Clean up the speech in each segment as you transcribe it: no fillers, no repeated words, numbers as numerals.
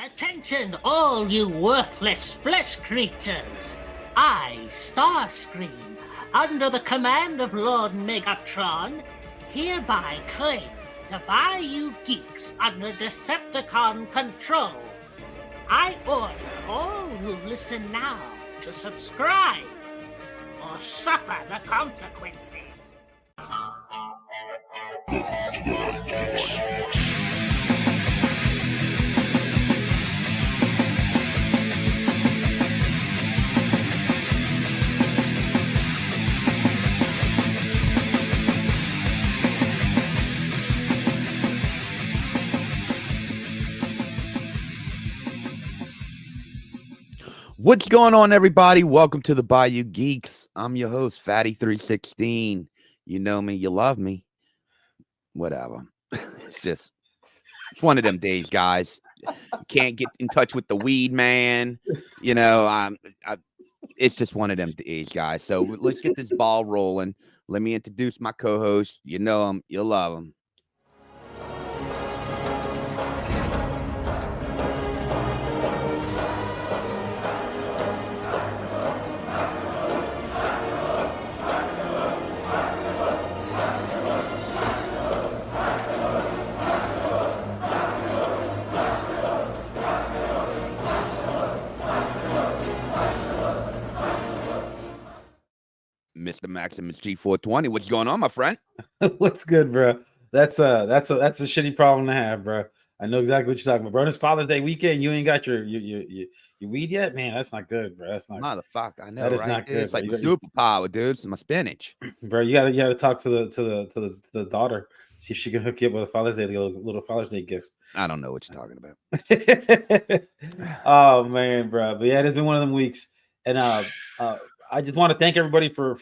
Attention, all you worthless flesh creatures! I, Starscream, under the command of Lord Megatron, hereby claim the Bayou Geeks under Decepticon control. I order all who listen now to subscribe or suffer the consequences. What's going on, everybody? Welcome to the Bayou Geeks. I'm your host, Phatty316. You know me, you love me. Whatever. It's one of them days, guys. Can't get in touch with the weed man. You know, it's just one of them days, guys. So let's get this ball rolling. Let me introduce my co-host. You know him, you'll love him. Mr. MaximusG420. What's going on, my friend? What's good, bro? That's a shitty problem to have, bro. I know exactly what you're talking about, bro. This Father's Day weekend, you ain't got your weed yet, man. That's not good, bro. That's not motherfucker. I know, that is right? not good. It's bro. like superpower, dude. It's my spinach, bro. You gotta talk to the daughter, see if she can hook you up with a Father's Day little Father's Day gift. I don't know what you're talking about. Oh man, bro. But yeah, it's been one of them weeks, and I just want to thank everybody for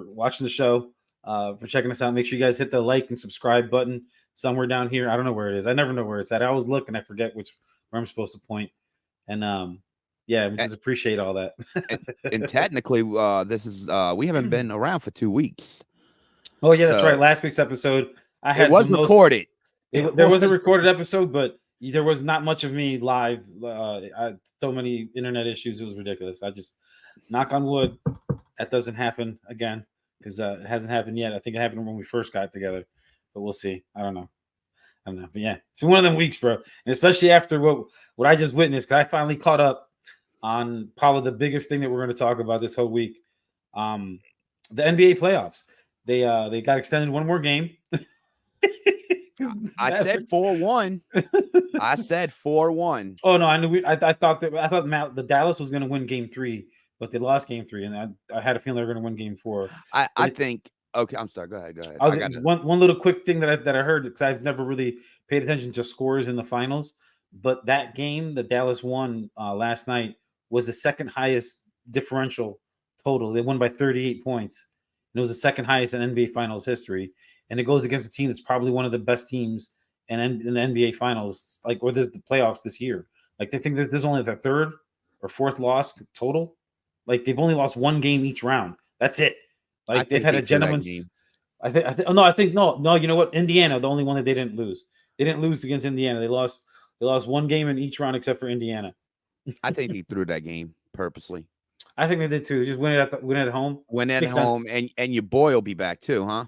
watching the show, for checking us out. Make sure you guys hit the like and subscribe button somewhere down here. I don't know where it is. I never know where it's at. I always look and I forget where I'm supposed to point. And yeah, we just appreciate all that. and technically, this is we haven't been around for 2 weeks. Oh yeah, that's right. Last week's episode, it was recorded. There was a recorded episode, but there was not much of me live. So many internet issues. It was ridiculous. I just knock on wood, that doesn't happen again, because it hasn't happened yet. I think it happened when we first got together, but we'll see. I don't know. But yeah, it's been one of them weeks, bro. And especially after what I just witnessed, because I finally caught up on probably the biggest thing that we're going to talk about this whole week. The NBA playoffs. They got extended one more game. I said 4-1. I said 4-1. Oh no, I knew. I thought the Dallas was going to win Game 3, but they lost Game 3, and I had a feeling they were going to win Game 4. I think. Okay, I'm sorry. Go ahead. I got one little quick thing that I heard, because I've never really paid attention to scores in the finals, but that game that Dallas won last night was the second highest differential total. They won by 38 points, and it was the second highest in NBA Finals history. And it goes against a team that's probably one of the best teams in the NBA Finals, or the playoffs this year. Like, they think that there's only their third or fourth loss total. Like, they've only lost one game each round. That's it. Like, they've had a gentleman's. No. You know what? Indiana, the only one that they didn't lose. They didn't lose against Indiana. They lost one game in each round except for Indiana. I think he threw that game purposely. I think they did too. Just win it at home. Win at home, and your boy will be back too, huh?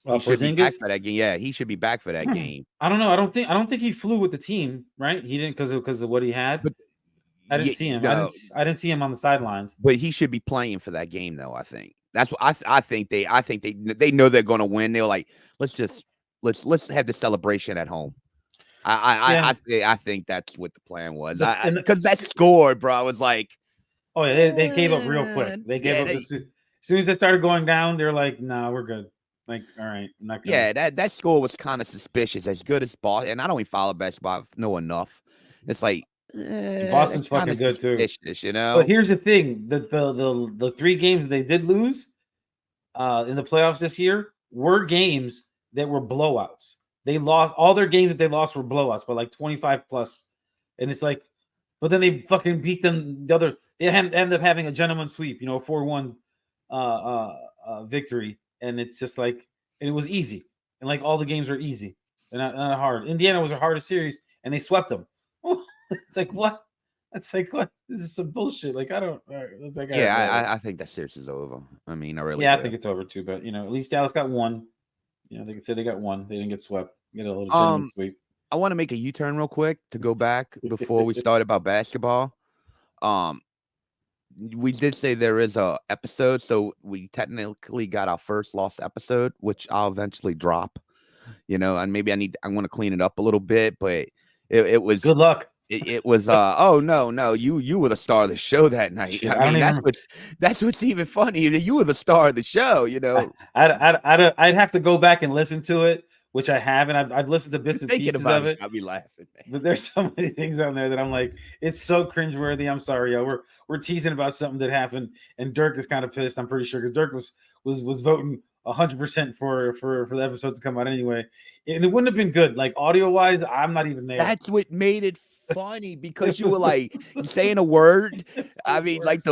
He should be back for that game. Yeah, he should be back for that game. I don't know. I don't think he flew with the team, right? He didn't because of what he had. But I didn't see him. No. I didn't see him on the sidelines. But he should be playing for that game, though. I think that's what I think. They know they're going to win. They're like, let's have the celebration at home. I think that's what the plan was. Because that score, bro, I was like, oh yeah, they gave up real quick. They gave up as soon as they started going down. They're like, nah, we're good. Like, all right, I'm not gonna. Yeah, that score was kind of suspicious. As good as Boston, and I don't even follow basketball, know enough. It's like Boston's fucking good too, you know. But here's the thing: the 3 games they did lose in the playoffs this year were games that were blowouts. They lost all their games that they lost were blowouts, but like 25 plus, and it's like, but then they fucking beat them. They ended up having a gentleman's sweep, 4-1 victory. And it's just like, and it was easy. And like all the games were easy and not hard. Indiana was the hardest series, and they swept them. It's like what? It's like what? This is some bullshit. Like I don't. It's like Yeah, I think that series is over. I mean, I really yeah, I do. think it's over too. But at least Dallas got one. They can say they got one. They didn't get swept. Get a little gentleman sweep. I want to make a U-turn real quick to go back before we start about basketball. We did say there is a episode, so we technically got our first lost episode, which I'll eventually drop. And maybe I want to clean it up a little bit, but it was good luck. It was oh no, you were the star of the show that night. Shit, I mean, that's what's even funny. You were the star of the show. I'd have to go back and listen to it, which I haven't. I've listened to bits and pieces of it. I'll be laughing, man. But there's so many things on there that I'm like, it's so cringeworthy. I'm sorry, yo. We're teasing about something that happened, and Dirk is kind of pissed. I'm pretty sure because Dirk was voting 100% for the episode to come out anyway, and it wouldn't have been good. Like audio wise, I'm not even there. That's what made it funny because you were like saying a word. I mean, worst.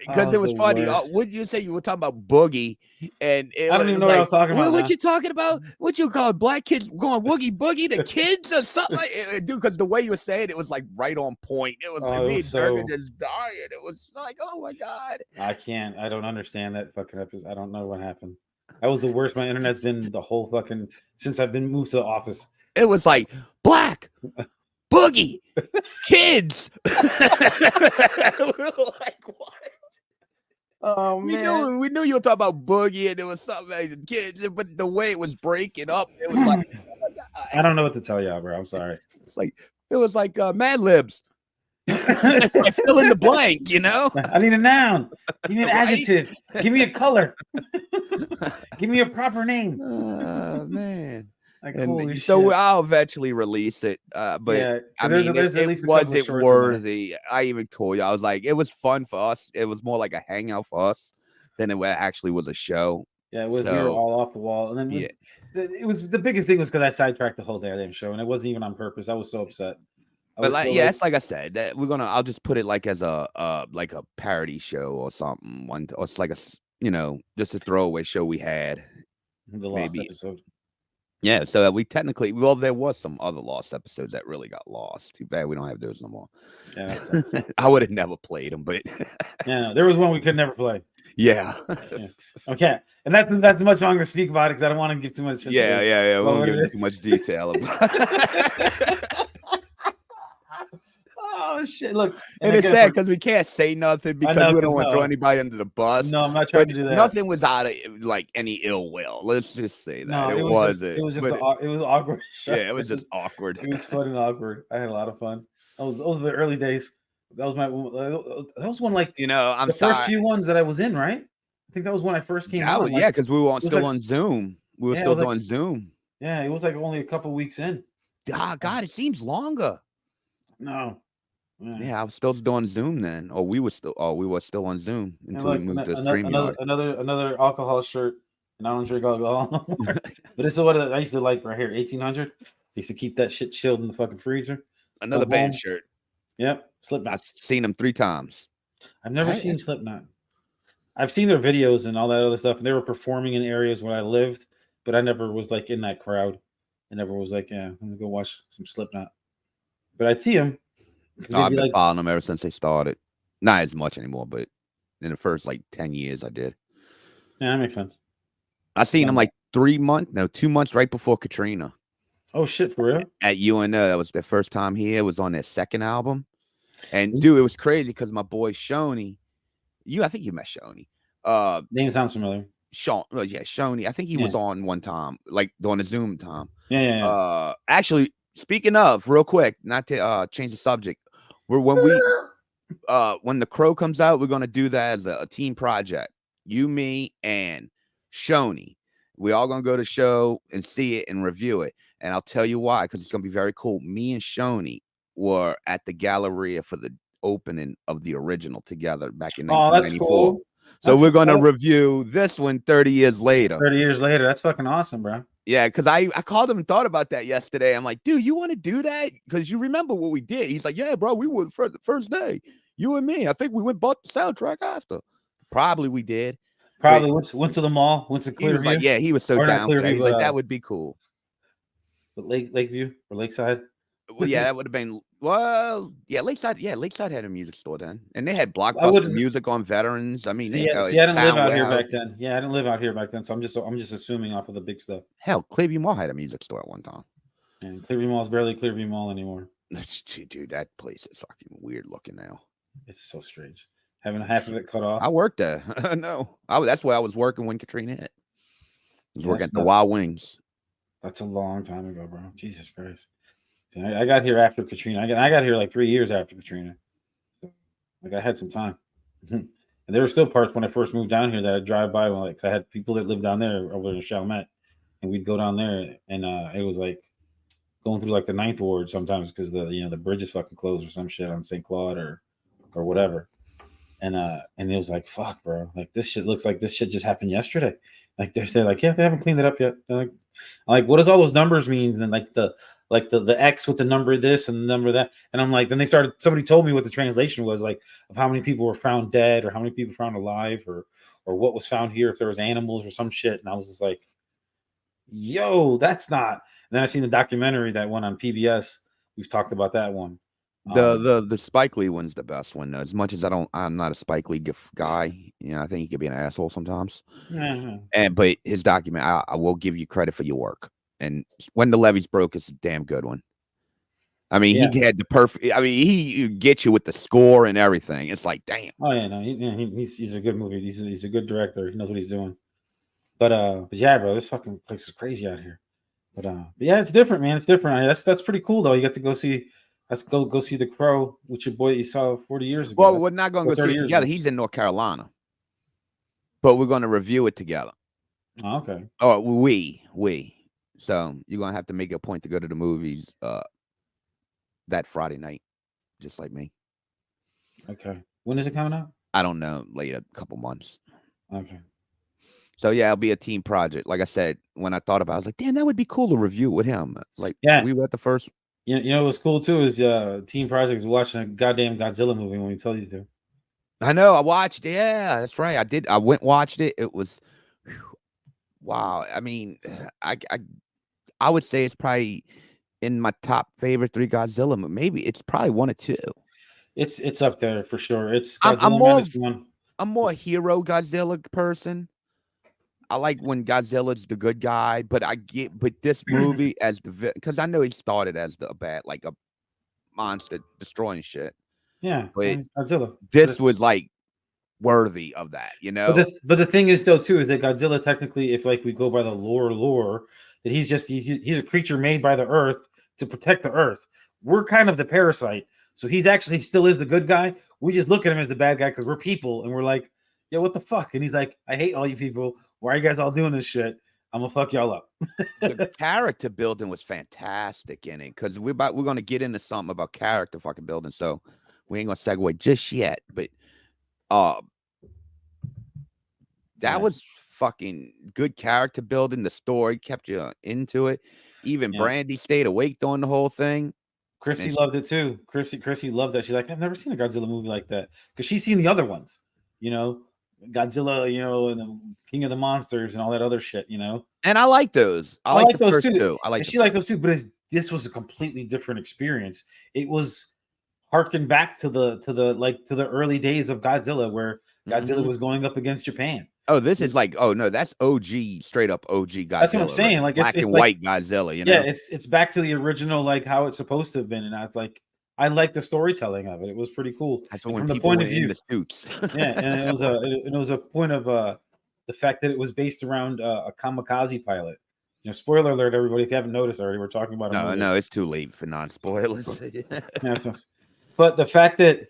because it was funny. What did you say? You were talking about boogie, and I don't even know what I was talking about. What you talking about? What you call black kids going woogie boogie to kids or something? Dude, because the way you were saying it was like right on point. It was like me and Durgan just dying. It was like, oh my god. I don't understand that fucking episode. I don't know what happened. That was the worst my internet's been the whole fucking since I've been moved to the office. It was like black. Boogie, kids. We were like, what? Oh man, we knew you were talking about Boogie, and it was something like kids, but the way it was breaking up, it was like, I don't know what to tell you, bro. I'm sorry. It was like Mad Libs. Fill in the blank, I need a noun. Give me an adjective. Give me a color. Give me a proper name. Oh man. Holy so shit. I'll eventually release it, but yeah, I mean, it wasn't worthy. I even told you, I was like, it was fun for us. It was more like a hangout for us than it actually was a show. Yeah, it was. We were all off the wall, and then it was the biggest thing was because I sidetracked the whole damn show, and it wasn't even on purpose. I was so upset. It's like I said, that I'll just put it like as a parody show or something. Or it's like just a throwaway show we had. The last episode. Yeah, so that we technically, there was some other lost episodes that really got lost. Too bad we don't have those no more. Yeah, I would have never played them, but yeah, there was one we could never play. Yeah. Okay, and that's as much I'm going to speak about it because I don't want to give too much. Yeah. We won't give too much detail about it. Oh shit! Look, and it's sad because we can't say nothing because we don't want to throw anybody under the bus. No, I'm not trying to do that. Nothing was out of like any ill will. Let's just say that no, it wasn't. It was awkward. Yeah, it was just awkward. It was fun and awkward. I had a lot of fun. Those were the early days. That was one like I'm the sorry. first few ones that I was in. Right? I think that was when I first came out. Yeah, because we were still on Zoom. We were still doing Zoom. Yeah, it was like only a couple weeks in. God, it seems longer. No. Yeah, I was still doing Zoom then, or we were still on Zoom until we moved to StreamYard. Another alcohol shirt, and I don't drink alcohol no more. But this is what I used to like right here, 1800. I used to keep that shit chilled in the fucking freezer. Another band shirt. Yep, Slipknot. I've seen them 3 times. I've never seen Slipknot. I've seen their videos and all that other stuff, and they were performing in areas where I lived, but I never was like in that crowd. I never was like, yeah, I'm gonna go watch some Slipknot. But I'd see them. No, I've been following them ever since they started. Not as much anymore, but in the first 10 years, I did. Yeah, that makes sense. I seen them 2 months right before Katrina. Oh shit, for real? At UNO, that was their first time here. It was on their second album, and dude, it was crazy because my boy Shoney, I think you met Shoney. Name sounds familiar. Shoney. I think he was on one time, during the Zoom time. Yeah. Actually, speaking of, real quick, not to change the subject. When the Crow comes out, we're gonna do that as a team project. You, me, and Shoney. We all gonna go to the show and see it and review it. And I'll tell you why, because it's gonna be very cool. Me and Shoney were at the Galleria for the opening of the original together back in 1994. That's cool. So we're gonna review this one 30 years later. 30 years later, that's fucking awesome, bro. Yeah, because I called him and thought about that yesterday. I'm like, dude, you want to do that? Because you remember what we did. He's like, yeah, bro, we were for the first day. You and me. I think we went bought the soundtrack after. Probably we did. Probably went to the mall, went to Clearview. He was so down. He was like, that would be cool. Lakeview or Lakeside. Well, yeah, that would have been Well, yeah, Lakeside had a music store then, and they had I Blockbuster wouldn't Music on Veterans. I mean, see. hell, See, I it's didn't live Sound out here Warehouse. back then. Yeah, I didn't live out here back then, so I'm just assuming off of the big stuff. Hell, Clearview Mall had a music store at one time. And Clearview Mall is barely Clearview Mall anymore. Dude, that place is fucking weird looking now. It's so strange having half of it cut off. I worked there. No, that's where I was working when Katrina hit. I was working at the Wild Wings. That's a long time ago, bro. Jesus Christ. See, I got here after Katrina. I got here like 3 years after Katrina. Like I had some time. And there were still parts when I first moved down here that I'd drive by when, like, I had people that lived down there over in Chalmette, and we'd go down there, and it was like going through like the 9th Ward sometimes because the bridge is fucking closed or some shit on St. Claude or whatever. And it was like, fuck, bro. Like, this shit looks like this shit just happened yesterday. Like they're like, yeah, they haven't cleaned it up yet. They're like, what does all those numbers mean? And then like the X with the number this and the number that. And I'm like, then somebody told me what the translation was, like, of how many people were found dead or how many people found alive or what was found here, if there was animals or some shit. And I was just like, yo, that's not. And then I seen the documentary that went on PBS. We've talked about that one. The Spike Lee one's the best one, though. As much as I'm not a Spike Lee guy. I think he could be an asshole sometimes. But his document, I will give you credit for your work. And When the Levees Broke is a damn good one. I mean, he had the perfect. I mean, he gets you with the score and everything. It's like, damn. Oh yeah, no, he's a good movie. He's a good director. He knows what he's doing. But yeah, bro, this fucking place is crazy out here. But yeah, it's different, man. It's different. That's pretty cool though. You get to go see. Let's go see The Crow with your boy that you saw 40 years ago. Well, we're not going to go see it together. Ago. He's in North Carolina, but we're going to review it together. Oh, okay. Oh, we. So you're going to have to make a point to go to the movies that Friday night, just like me. Okay. When is it coming out? I don't know. Later, a couple months. Okay. So yeah, it'll be a team project. Like I said, when I thought about it, I was like, damn, that would be cool to review with him. Like, yeah, we were at the first. You know what's cool too is team projects watching a goddamn Godzilla movie when we tell you to. I know. I watched. Yeah, that's right. I did. I went watched it. It was, wow. I mean, I would say it's probably in my top favorite 3 Godzilla movies. Maybe it's probably 1 or 2. It's up there for sure. It's Godzilla I'm more a hero Godzilla person. I like when Godzilla's the good guy, but this movie as because I know he started as the bad, like a monster destroying shit. Yeah, but Godzilla. This was like worthy of that, But the thing is, though, too, is that Godzilla technically, if like we go by the lore, that he's a creature made by the Earth to protect the Earth. We're kind of the parasite, so he's actually still is the good guy. We just look at him as the bad guy because we're people, and we're like, yeah, what the fuck? And he's like, I hate all you people. Why are you guys all doing this shit? I'm gonna fuck y'all up. The character building was fantastic in it because we're gonna get into something about character fucking building, so we ain't gonna segue just yet. But that was fucking good character building. The story kept you into it. Even Brandy stayed awake during the whole thing. Chrissy loved it too. Chrissy loved that. She's like, I've never seen a Godzilla movie like that because she's seen the other ones, Godzilla, and the King of the Monsters and all that other shit, And I like those. I like those too. I like. She liked those too, but this was a completely different experience. It was harken back to the early days of Godzilla, where Godzilla was going up against Japan. Oh, this is like, oh no, that's OG, straight up OG Godzilla. That's what I'm saying. Like black and white Godzilla. Yeah, it's back to the original, like how it's supposed to have been, and I was like. I like the storytelling of it. It was pretty cool. From the point of view, in the suits. Yeah, and it was a point of the fact that it was based around a kamikaze pilot. Spoiler alert, everybody! If you haven't noticed already, we're talking about. No, it's too late for non-spoilers. But the fact that.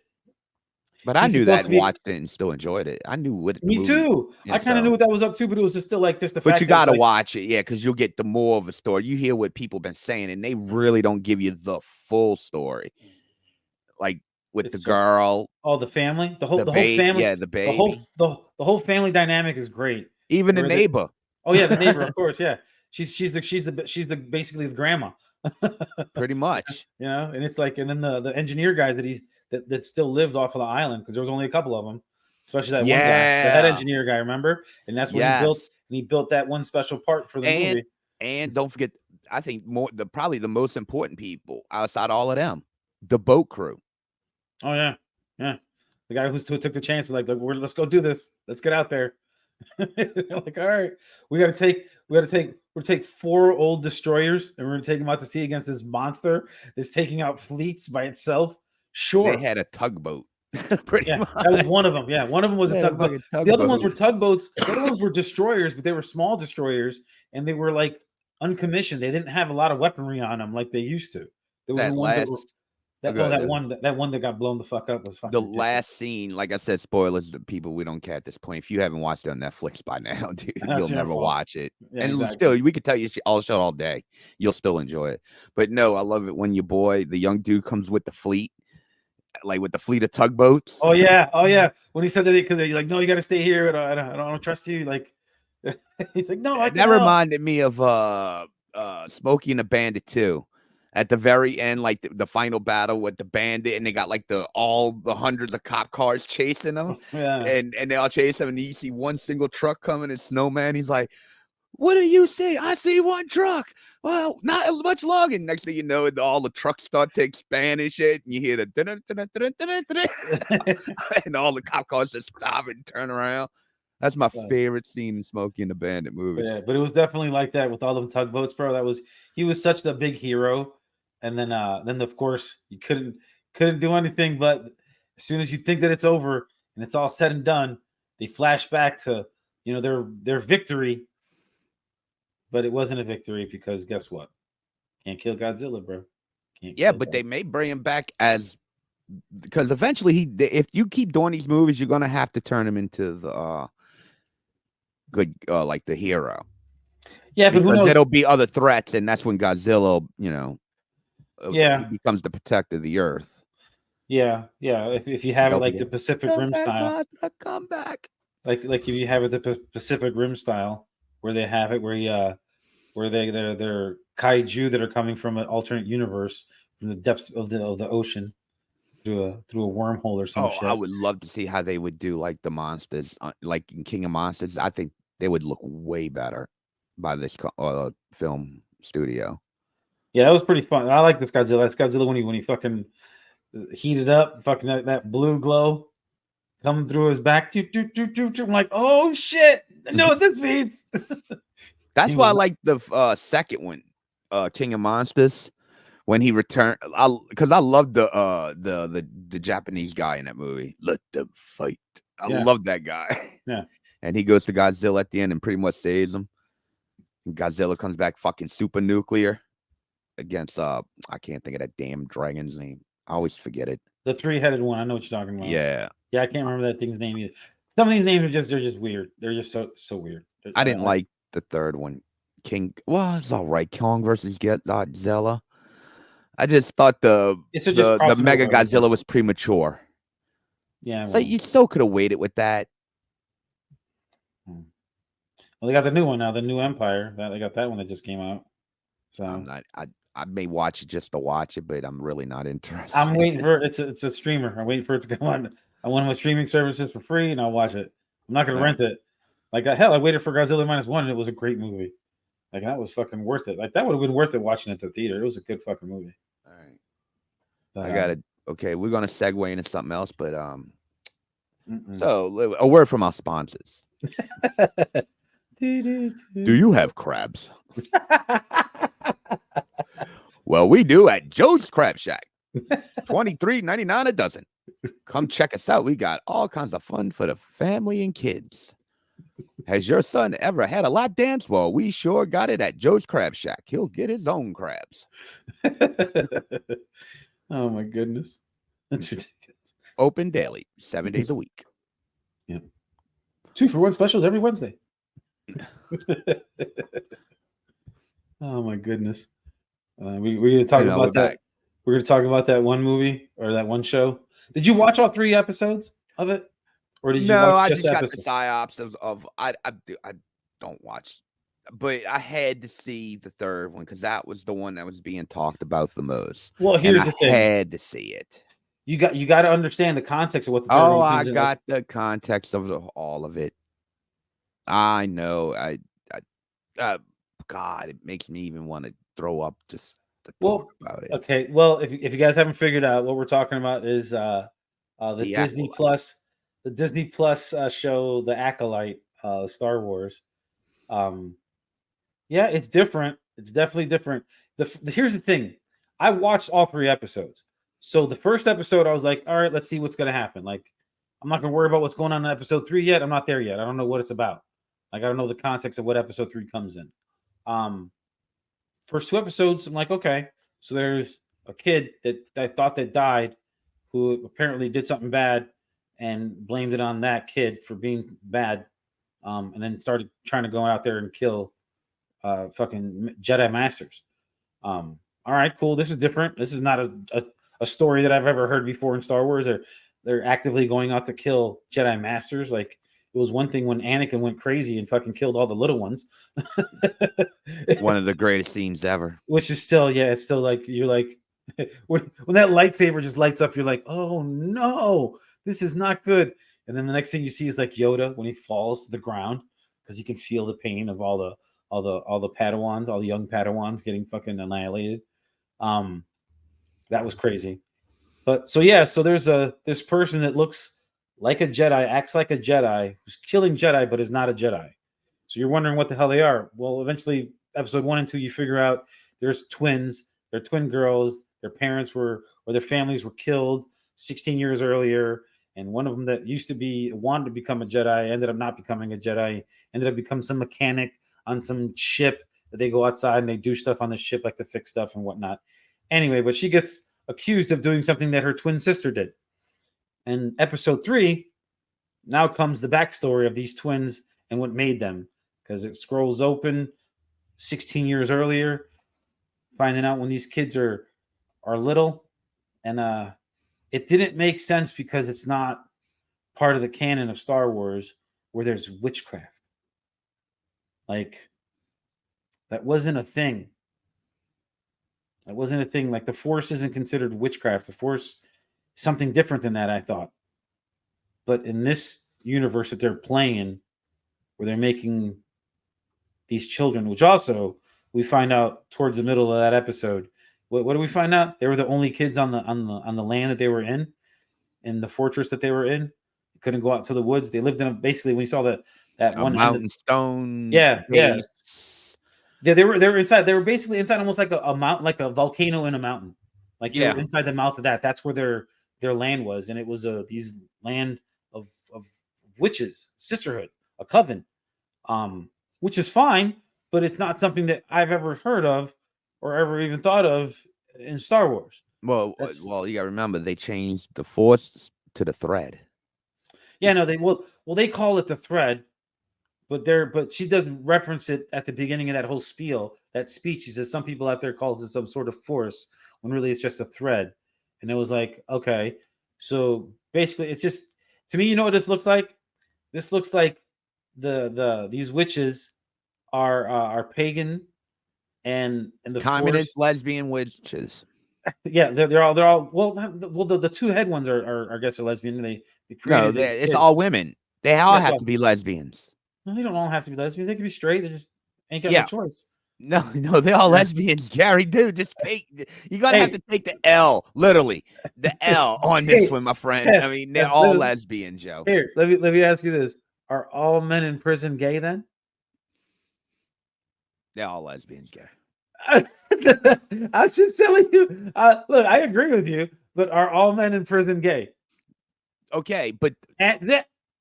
But I knew that and watched it and still enjoyed it. I knew what. Me too. I kind of knew what that was up to, but it was just still like this. But you got to watch it, yeah, because you'll get the more of a story. You hear what people been saying, and they really don't give you the full story. Like with the girl, the family, the whole family, the baby, the whole family dynamic is great. Even the neighbor. The neighbor, of course, yeah. She's basically the grandma. Pretty much, and it's like, and then the engineer guy that still lives off of the island because there was only a couple of them, especially that one guy, the head engineer guy, remember? And that's what he built that one special part for the movie. And don't forget, I think probably the most important people outside all of them. the boat crew. Oh yeah, yeah. The guy who took the chance, like, let's go do this. Let's get out there. Like, all right, we're gonna take 4 old destroyers and we're gonna take them out to sea against this monster that's taking out fleets by itself. They Sure. had a tugboat, pretty Yeah, much. that was one of them. Yeah, one of them was They a had a tugboat. fucking The other ones tugboat. were tugboats. The other ones were destroyers, but they were small destroyers and they were like uncommissioned. They didn't have a lot of weaponry on them like they used to. There was the That ones that were last, okay, that one that got blown the fuck up was fucking the ridiculous. last scene, like I said, spoilers to people we don't care at this point. If you haven't watched it on Netflix by now, dude, That's you'll your never fault. watch it. Yeah, and exactly. still, we could tell you all show all day. You'll still enjoy it. But no, I love it when your boy, the young dude, comes with the fleet, like with the fleet of tugboats. Oh yeah, oh yeah. When he said that, because you're like, no, you got to stay here. I don't trust you. Like, he's like, no, I can That help. reminded me of Smokey and the Bandit too. At the very end, like the final battle with the bandit, and they got like all the hundreds of cop cars chasing them, Yeah. and they all chase him, and you see one single truck coming, and Snowman, he's like, "What do you see? I see one truck. Well, not as much longer." And next thing you know, all the trucks start to expand and shit, and you hear the and all the cop cars just stop and turn around. That's my favorite scene in Smokey and the Bandit movies. Yeah, but it was definitely like that with all them tugboats, bro. He was such the big hero, and then of course you couldn't do anything. But as soon as you think that it's over and it's all said and done, they flash back to their victory. But it wasn't a victory because guess what? Can't kill Godzilla, bro. Yeah, but they may bring him back because eventually if you keep doing these movies, you're gonna have to turn him into the good like the hero. Yeah, but because who knows? There'll be other threats, and that's when Godzilla, yeah, he becomes the protector of the earth. Yeah. If you have it like the Pacific Rim style, come back. Like if you have it the Pacific Rim style, where they have it where they're kaiju that are coming from an alternate universe from the depths of the ocean through a wormhole or some shit. I would love to see how they would do like the monsters, like in King of Monsters. I think they would look way better by this film studio. Yeah, that was pretty fun. I like this Godzilla. That's Godzilla when he fucking heated up, fucking that blue glow coming through his back. I'm like, oh shit! I know what this means. That's why I like the second one, King of Monsters, when he returned. Because I love the Japanese guy in that movie. Let them fight. I love that guy. Yeah. And he goes to Godzilla at the end and pretty much saves him. And Godzilla comes back fucking super nuclear against I can't think of that damn dragon's name. I always forget it. The 3-headed one. I know what you're talking about. Yeah. Yeah, I can't remember that thing's name either. Some of these names they're just weird. They're just so weird. I didn't like the third one. It's all right. Kong versus Godzilla. I just thought the Mega Godzilla was premature. Yeah. So you still could have waited with that. Well, they got the new one now, the New Empire. They got that one that just came out. So I may watch it just to watch it, but I'm really not interested. I'm waiting for it. It's a streamer. I'm waiting for it to come on one of my streaming services for free, and I'll watch it. I'm not gonna rent it. Like hell, I waited for Godzilla -1, and it was a great movie. Like that was fucking worth it. Like that would have been worth it watching it at the theater. It was a good fucking movie. All right. I got it. Okay, we're gonna segue into something else, but so a word from our sponsors. Do you have crabs? Well, we do at Joe's Crab Shack. $23.99 a dozen. Come check us out. We got all kinds of fun for the family and kids. Has your son ever had a lap dance? Well, we sure got it at Joe's Crab Shack. He'll get his own crabs. Oh my goodness. That's ridiculous. Open daily, 7 days a week. Yeah. 2-for-1 specials every Wednesday. Oh my goodness. We're going to talk about that. We're going to talk about that one movie or that one show. Did you watch all 3 episodes of it? Or did you watch just got the psyops of I don't watch, but I had to see the third one because that was the one that was being talked about the most. Well, here's the thing. I had to see it. You got to understand the context of what the third one I got the context of all of it. I know. God, it makes me even want to throw up just to Well, talk about it. okay. Well, if you guys haven't figured out, what we're talking about is the Disney Acolyte. Plus show, The Acolyte, Star Wars. Yeah, it's different. It's definitely different. Here's the thing. I watched all 3 episodes. So the first episode, I was like, all right, let's see what's going to happen. Like, I'm not going to worry about what's going on in episode 3 yet. I'm not there yet. I don't know what it's about. Like, I don't know the context of what episode 3 comes in. First 2 episodes, I'm like, okay. So there's a kid that I thought that died who apparently did something bad and blamed it on that kid for being bad. And then started trying to go out there and kill fucking Jedi Masters. All right, cool. This is different. This is not a story that I've ever heard before in Star Wars. They're actively going out to kill Jedi Masters. Like, it was one thing when Anakin went crazy and fucking killed all the little ones. One of the greatest scenes ever. Which is still, yeah, it's still like, you're like, when that lightsaber just lights up, you're like, oh no, this is not good. And then the next thing you see is like Yoda when he falls to the ground because you can feel the pain of all the Padawans, all the young Padawans getting fucking annihilated. That was crazy. But so yeah, so there's this person that looks like a Jedi, acts like a Jedi, who's killing Jedi, but is not a Jedi. So you're wondering what the hell they are. Well, eventually, episode 1 and 2, you figure out there's twins. They're twin girls. Their parents were, or their families were killed 16 years earlier. And one of them that used to be, wanted to become a Jedi, ended up not becoming a Jedi, ended up becoming some mechanic on some ship that they go outside and they do stuff on the ship, like to fix stuff and whatnot. Anyway, but she gets accused of doing something that her twin sister did. And episode 3, now comes the backstory of these twins and what made them, because it scrolls open 16 years earlier, finding out when these kids are little. And it didn't make sense because it's not part of the canon of Star Wars where there's witchcraft. Like, that wasn't a thing. That wasn't a thing. Like, the Force isn't considered witchcraft. The Force is something different than that, I thought. But in this universe that they're playing, where they're making these children, which also we find out towards the middle of that episode. What do we find out? They were the only kids on the land that they were in the fortress that they were in. They couldn't go out to the woods. They lived in basically, when you saw that one mountain stone. Yeah, base. Yeah. They were inside. They were basically inside, almost like a mountain, like a volcano in a mountain. Like, they were inside the mouth of that. That's where their land was, and it was these land of witches, sisterhood, a coven, which is fine, but it's not something that I've ever heard of or ever even thought of in Star Wars. Well, you gotta remember, they changed the Force to the thread. Yeah, no, they call it the thread, but she doesn't reference it at the beginning of that whole spiel, that speech. She says some people out there calls it some sort of force when really it's just a thread. And it was like, okay, so basically it's just, to me, you know what this looks like? This looks like these witches are pagan and the communist Force, lesbian witches. Yeah, they're all well. The 2 head ones are I guess are lesbian. They created No, it's all women. They all have to be lesbians. No, they don't all have to be lesbians. They can be straight. They just ain't got no choice. No, they're all lesbians, Gary. Dude, just take. You gotta have to take the L, literally, the L on this one, my friend. I mean, they're all lesbians, Joe. Here, let me ask you this: are all men in prison gay? Then they're all lesbians, Gary. I'm just telling you. Look, I agree with you, but are all men in prison gay? Okay, but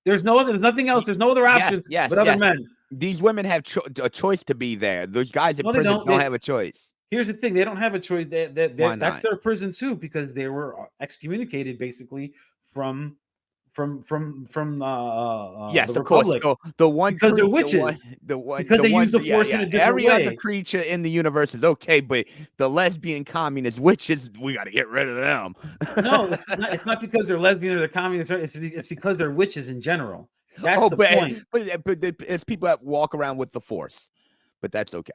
there's nothing else. There's no other option but other men. These women have a choice to be there. Those guys in prison don't have a choice. Here's the thing: they don't have a choice. That's their prison too, because they were excommunicated basically from yes, the of course. Republic. The one because they're witches. Because they use the Force in a different way. Every other creature in the universe is okay, but the lesbian communist witches, we got to get rid of them. No, it's not because they're lesbian or they're communist. It's because they're witches in general. That's the point. But it's people that walk around with the Force, but that's okay.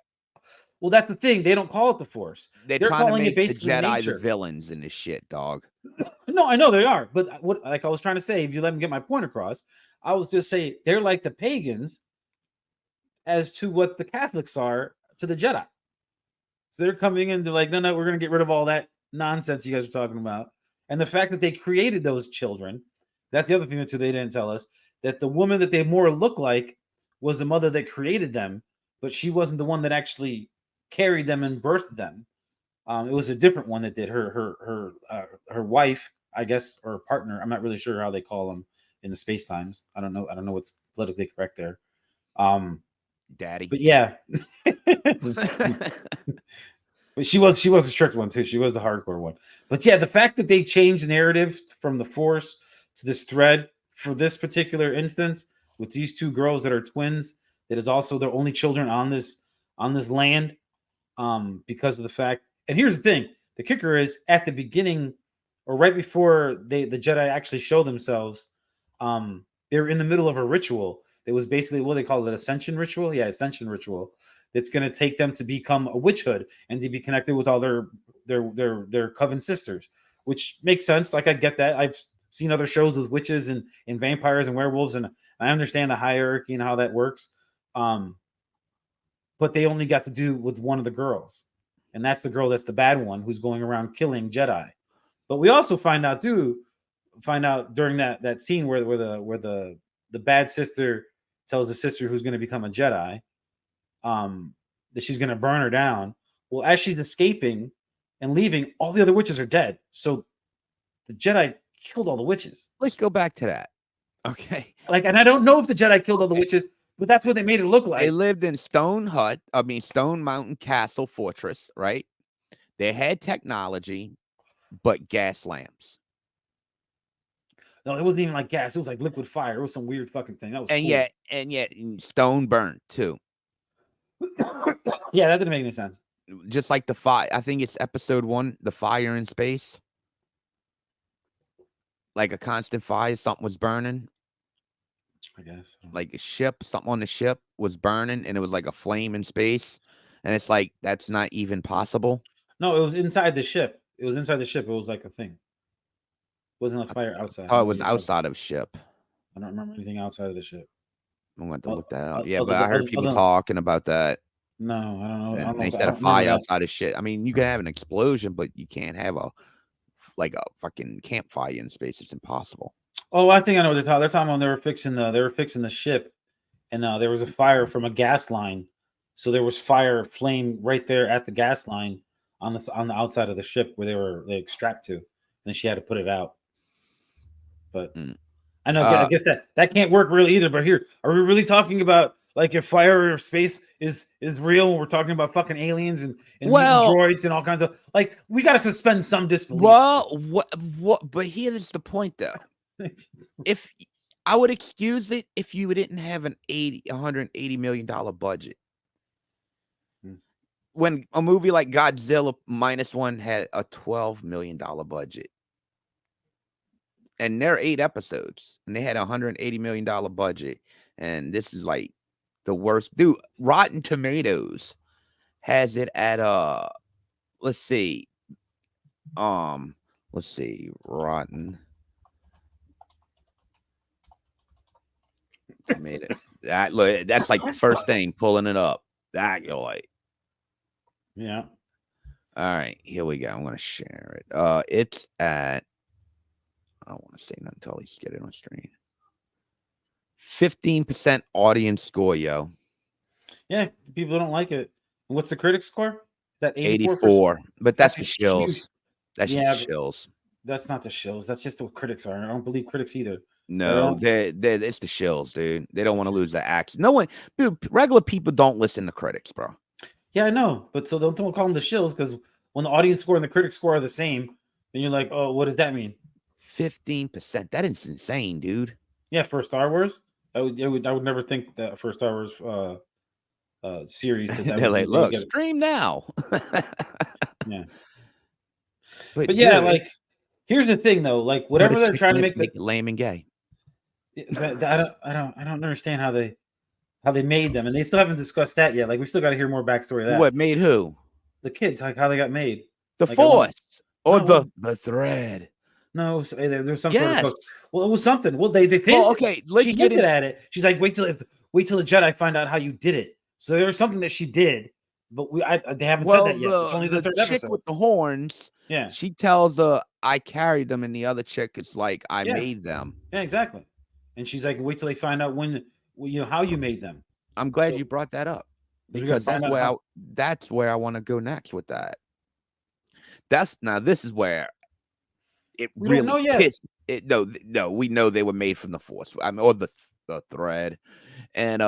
Well, that's the thing. They don't call it the Force. They're trying to make the Jedi the villains in this shit, dog. No, I know they are. But like I was trying to say, if you let me get my point across, I was just saying they're like the pagans as to what the Catholics are to the Jedi. So they're coming in to like, no, we're gonna get rid of all that nonsense you guys are talking about. And the fact that they created those children, that's the other thing that too they didn't tell us, that the woman that they more look like was the mother that created them, but she wasn't the one that actually carried them and birthed them. It was a different one that did. Her wife, I guess, or partner. I'm not really sure how they call them in the space times. I don't know what's politically correct there. Daddy. But yeah. But she was a strict one too. She was the hardcore one. But yeah, the fact that they changed the narrative from the Force to this thread for this particular instance with these two girls that are twins, that is also their only children on this land, because of the fact. And here's the thing: the kicker is at the beginning, or right before the Jedi actually show themselves, they were in the middle of a ritual. It was basically what they call it, ascension ritual. Yeah, ascension ritual. That's going to take them to become a witchhood and to be connected with all their coven sisters, which makes sense. Like I get that. I've seen other shows with witches and vampires and werewolves, and I understand the hierarchy and how that works. But they only got to do with one of the girls, and that's the girl that's the bad one who's going around killing Jedi. But we also find out during that scene where the bad sister tells the sister who's going to become a Jedi, that she's going to burn her down. Well, as she's escaping and leaving, all the other witches are dead. So the Jedi killed all the witches. Let's go back to that. Okay. Like, and I don't know if the Jedi killed all the witches, but that's what they made it look like. They lived in Stone Mountain Castle Fortress, right? They had technology, but gas lamps. No, it wasn't even like gas. It was like liquid fire. It was some weird fucking thing. That was and yet stone burnt too. Yeah, that didn't make any sense. Just like the fire. I think it's episode 1, the fire in space. Like a constant fire, something was burning. I guess. Like a ship, something on the ship was burning, and it was like a flame in space. And it's like, that's not even possible. No, it was inside the ship. It was inside the ship. It was like a thing. It wasn't a fire outside. Oh, it was outside of ship. I don't remember anything outside of the ship. I'm going to look that up. Yeah, but I heard people talking about that. No, I don't know. And they said a fire outside of shit. I mean, you can have an explosion, but you can't have a fucking campfire in space. It's impossible. Oh, I think I know what they're talking. They're talking about they were fixing the ship, and there was a fire from a gas line. So there was fire flame right there at the gas line on the outside of the ship where they strapped to, and then she had to put it out. But I know, I guess that can't work really either. But here, are we really talking about like if fire or space is real? When we're talking about fucking aliens and droids and all kinds of like, we got to suspend some disbelief. Well, what? But here's the point, though. If I would excuse it if you didn't have an $180 million budget. When a movie like Godzilla -1 had a $12 million budget. And there are 8 episodes, and they had a $180 million budget. And this is like the worst. Dude, Rotten Tomatoes has it at let's see, Rotten. That's like the first thing pulling it up. Acolyte. Yeah. All right, here we go. I'm gonna share it. It's at, I don't want to say nothing until he's get it on screen. 15% audience score, yo. Yeah, people don't like it. What's the critic score? Is that 84? But that's the shills. That's just shills. That's not the shills. That's just what critics are. I don't believe critics either. No, it's the shills, dude. They don't want to lose the axe. No one, dude. Regular people don't listen to critics, bro. Yeah, I know, but so don't call them the shills, because when the audience score and the critic score are the same, then you're like, oh, what does that mean? 15%. That is insane, dude. Yeah, for Star Wars, I would never think that for Star Wars series that they're like, look, stream now. Yeah, but yeah, like here's the thing though, like whatever they're trying to make it lame and gay. I don't understand how they made them, and they still haven't discussed that yet. Like we still got to hear more backstory of that. What made who? The kids, like how they got made. The Force or the thread. No, there's some sort of. Well, it was something. Well, they did. Well, okay, she hinted at it. She's like, wait till the Jedi find out how you did it. So there was something that she did But they haven't said Well, that yet. It's only the third chick episode. with the horns, Yeah. she tells I carried them, and the other chick is like, I made them. Yeah, exactly. And she's like, wait till they find out how you made them. I'm glad So- you brought that up Because because that's where I want to go next with that. This is where it We don't know really yet. pissed. No, we know they were made from the Force. I mean, or the thread, and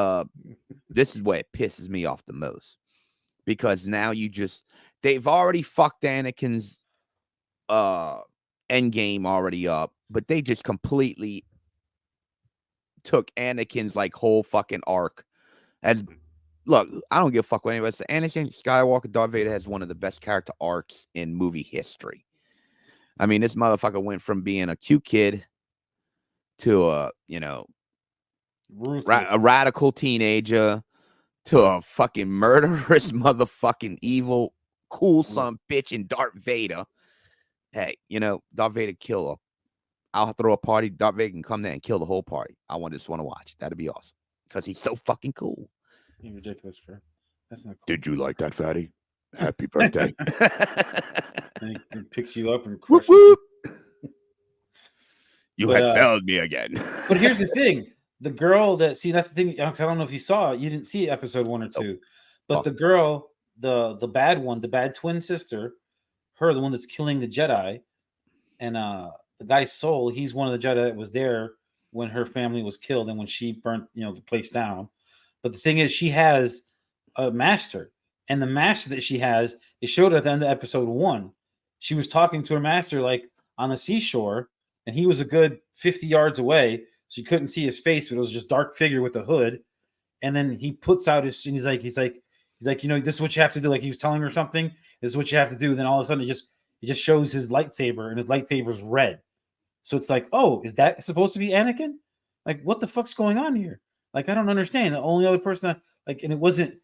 this is where it pisses me off the most because now they've already fucked Anakin's end game already up, but they just completely took Anakin's like whole fucking arc as. Look, I don't give a fuck what anybody says. Anakin Skywalker, Darth Vader has one of the best character arcs in movie history. I mean, this motherfucker went from being a cute kid to a radical teenager to a fucking murderous motherfucking evil cool son bitch in Darth Vader. Hey, Darth Vader kill her. I'll throw a party. Darth Vader can come there and kill the whole party. I just want to watch. That'd be awesome because he's so fucking cool. You're ridiculous, bro. That's not cool. Did you like that, Fatty? Happy birthday. And he picks you up and Whoop, crushes whoop. You had failed me again. But here's the thing. The girl that's the thing. I don't know if you saw it. You didn't see episode 1 or 2. But the girl, the bad one, the bad twin sister, the one that's killing the Jedi, and the guy's soul, he's one of the Jedi that was there when her family was killed and when she burnt, the place down. But the thing is, she has a master, and the master that she has, it showed at the end of episode 1. She was talking to her master like on the seashore, and he was a good 50 yards away, so you couldn't see his face, but it was just dark figure with a hood. And then he puts out his, and he's like, this is what you have to do. Like he was telling her something. This is what you have to do. And then all of a sudden, it just shows his lightsaber, and his lightsaber's red. So it's like, oh, is that supposed to be Anakin? Like, what the fuck's going on here? Like, I don't understand. The only other person and it wasn't.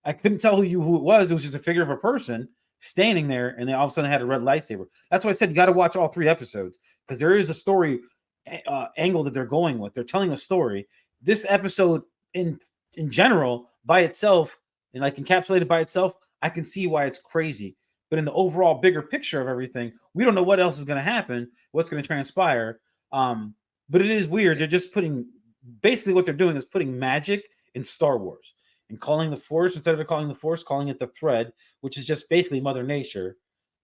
I couldn't tell who it was. It was just a figure of a person standing there, and they all of a sudden had a red lightsaber. That's why I said you got to watch all 3 episodes because there is a story angle that they're going with. They're telling a story. This episode, in general, by itself, and like encapsulated by itself, I can see why it's crazy. But in the overall bigger picture of everything, we don't know what else is going to happen, what's going to transpire. But it is weird. They're just basically what they're doing is putting magic in Star Wars and calling the Force, instead of calling the Force, calling it the thread, which is just basically Mother Nature.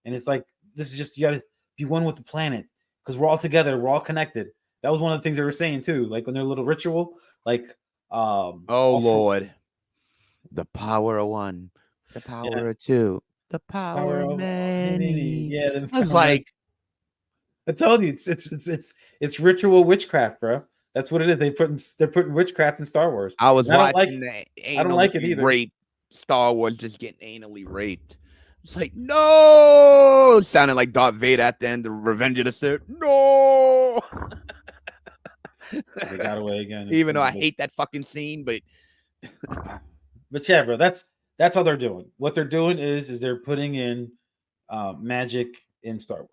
And it's like, this is just, you got to be one with the planet because we're all together. We're all connected. That was one of the things they were saying too. Like when their little ritual, like, oh Lord, the power of one, the power of two, the power of many. Yeah, I was like, I told you, it's ritual witchcraft, bro. That's what it is. They're putting witchcraft in Star Wars. I was watching I don't like it either. Rape Star Wars just getting anally raped. It's like, no, sounding like Darth Vader at the end of Revenge of the Sith. No, they got away again. Even though I hate that fucking scene, but yeah, bro, that's how they're doing. What they're doing is they're putting in magic in Star Wars.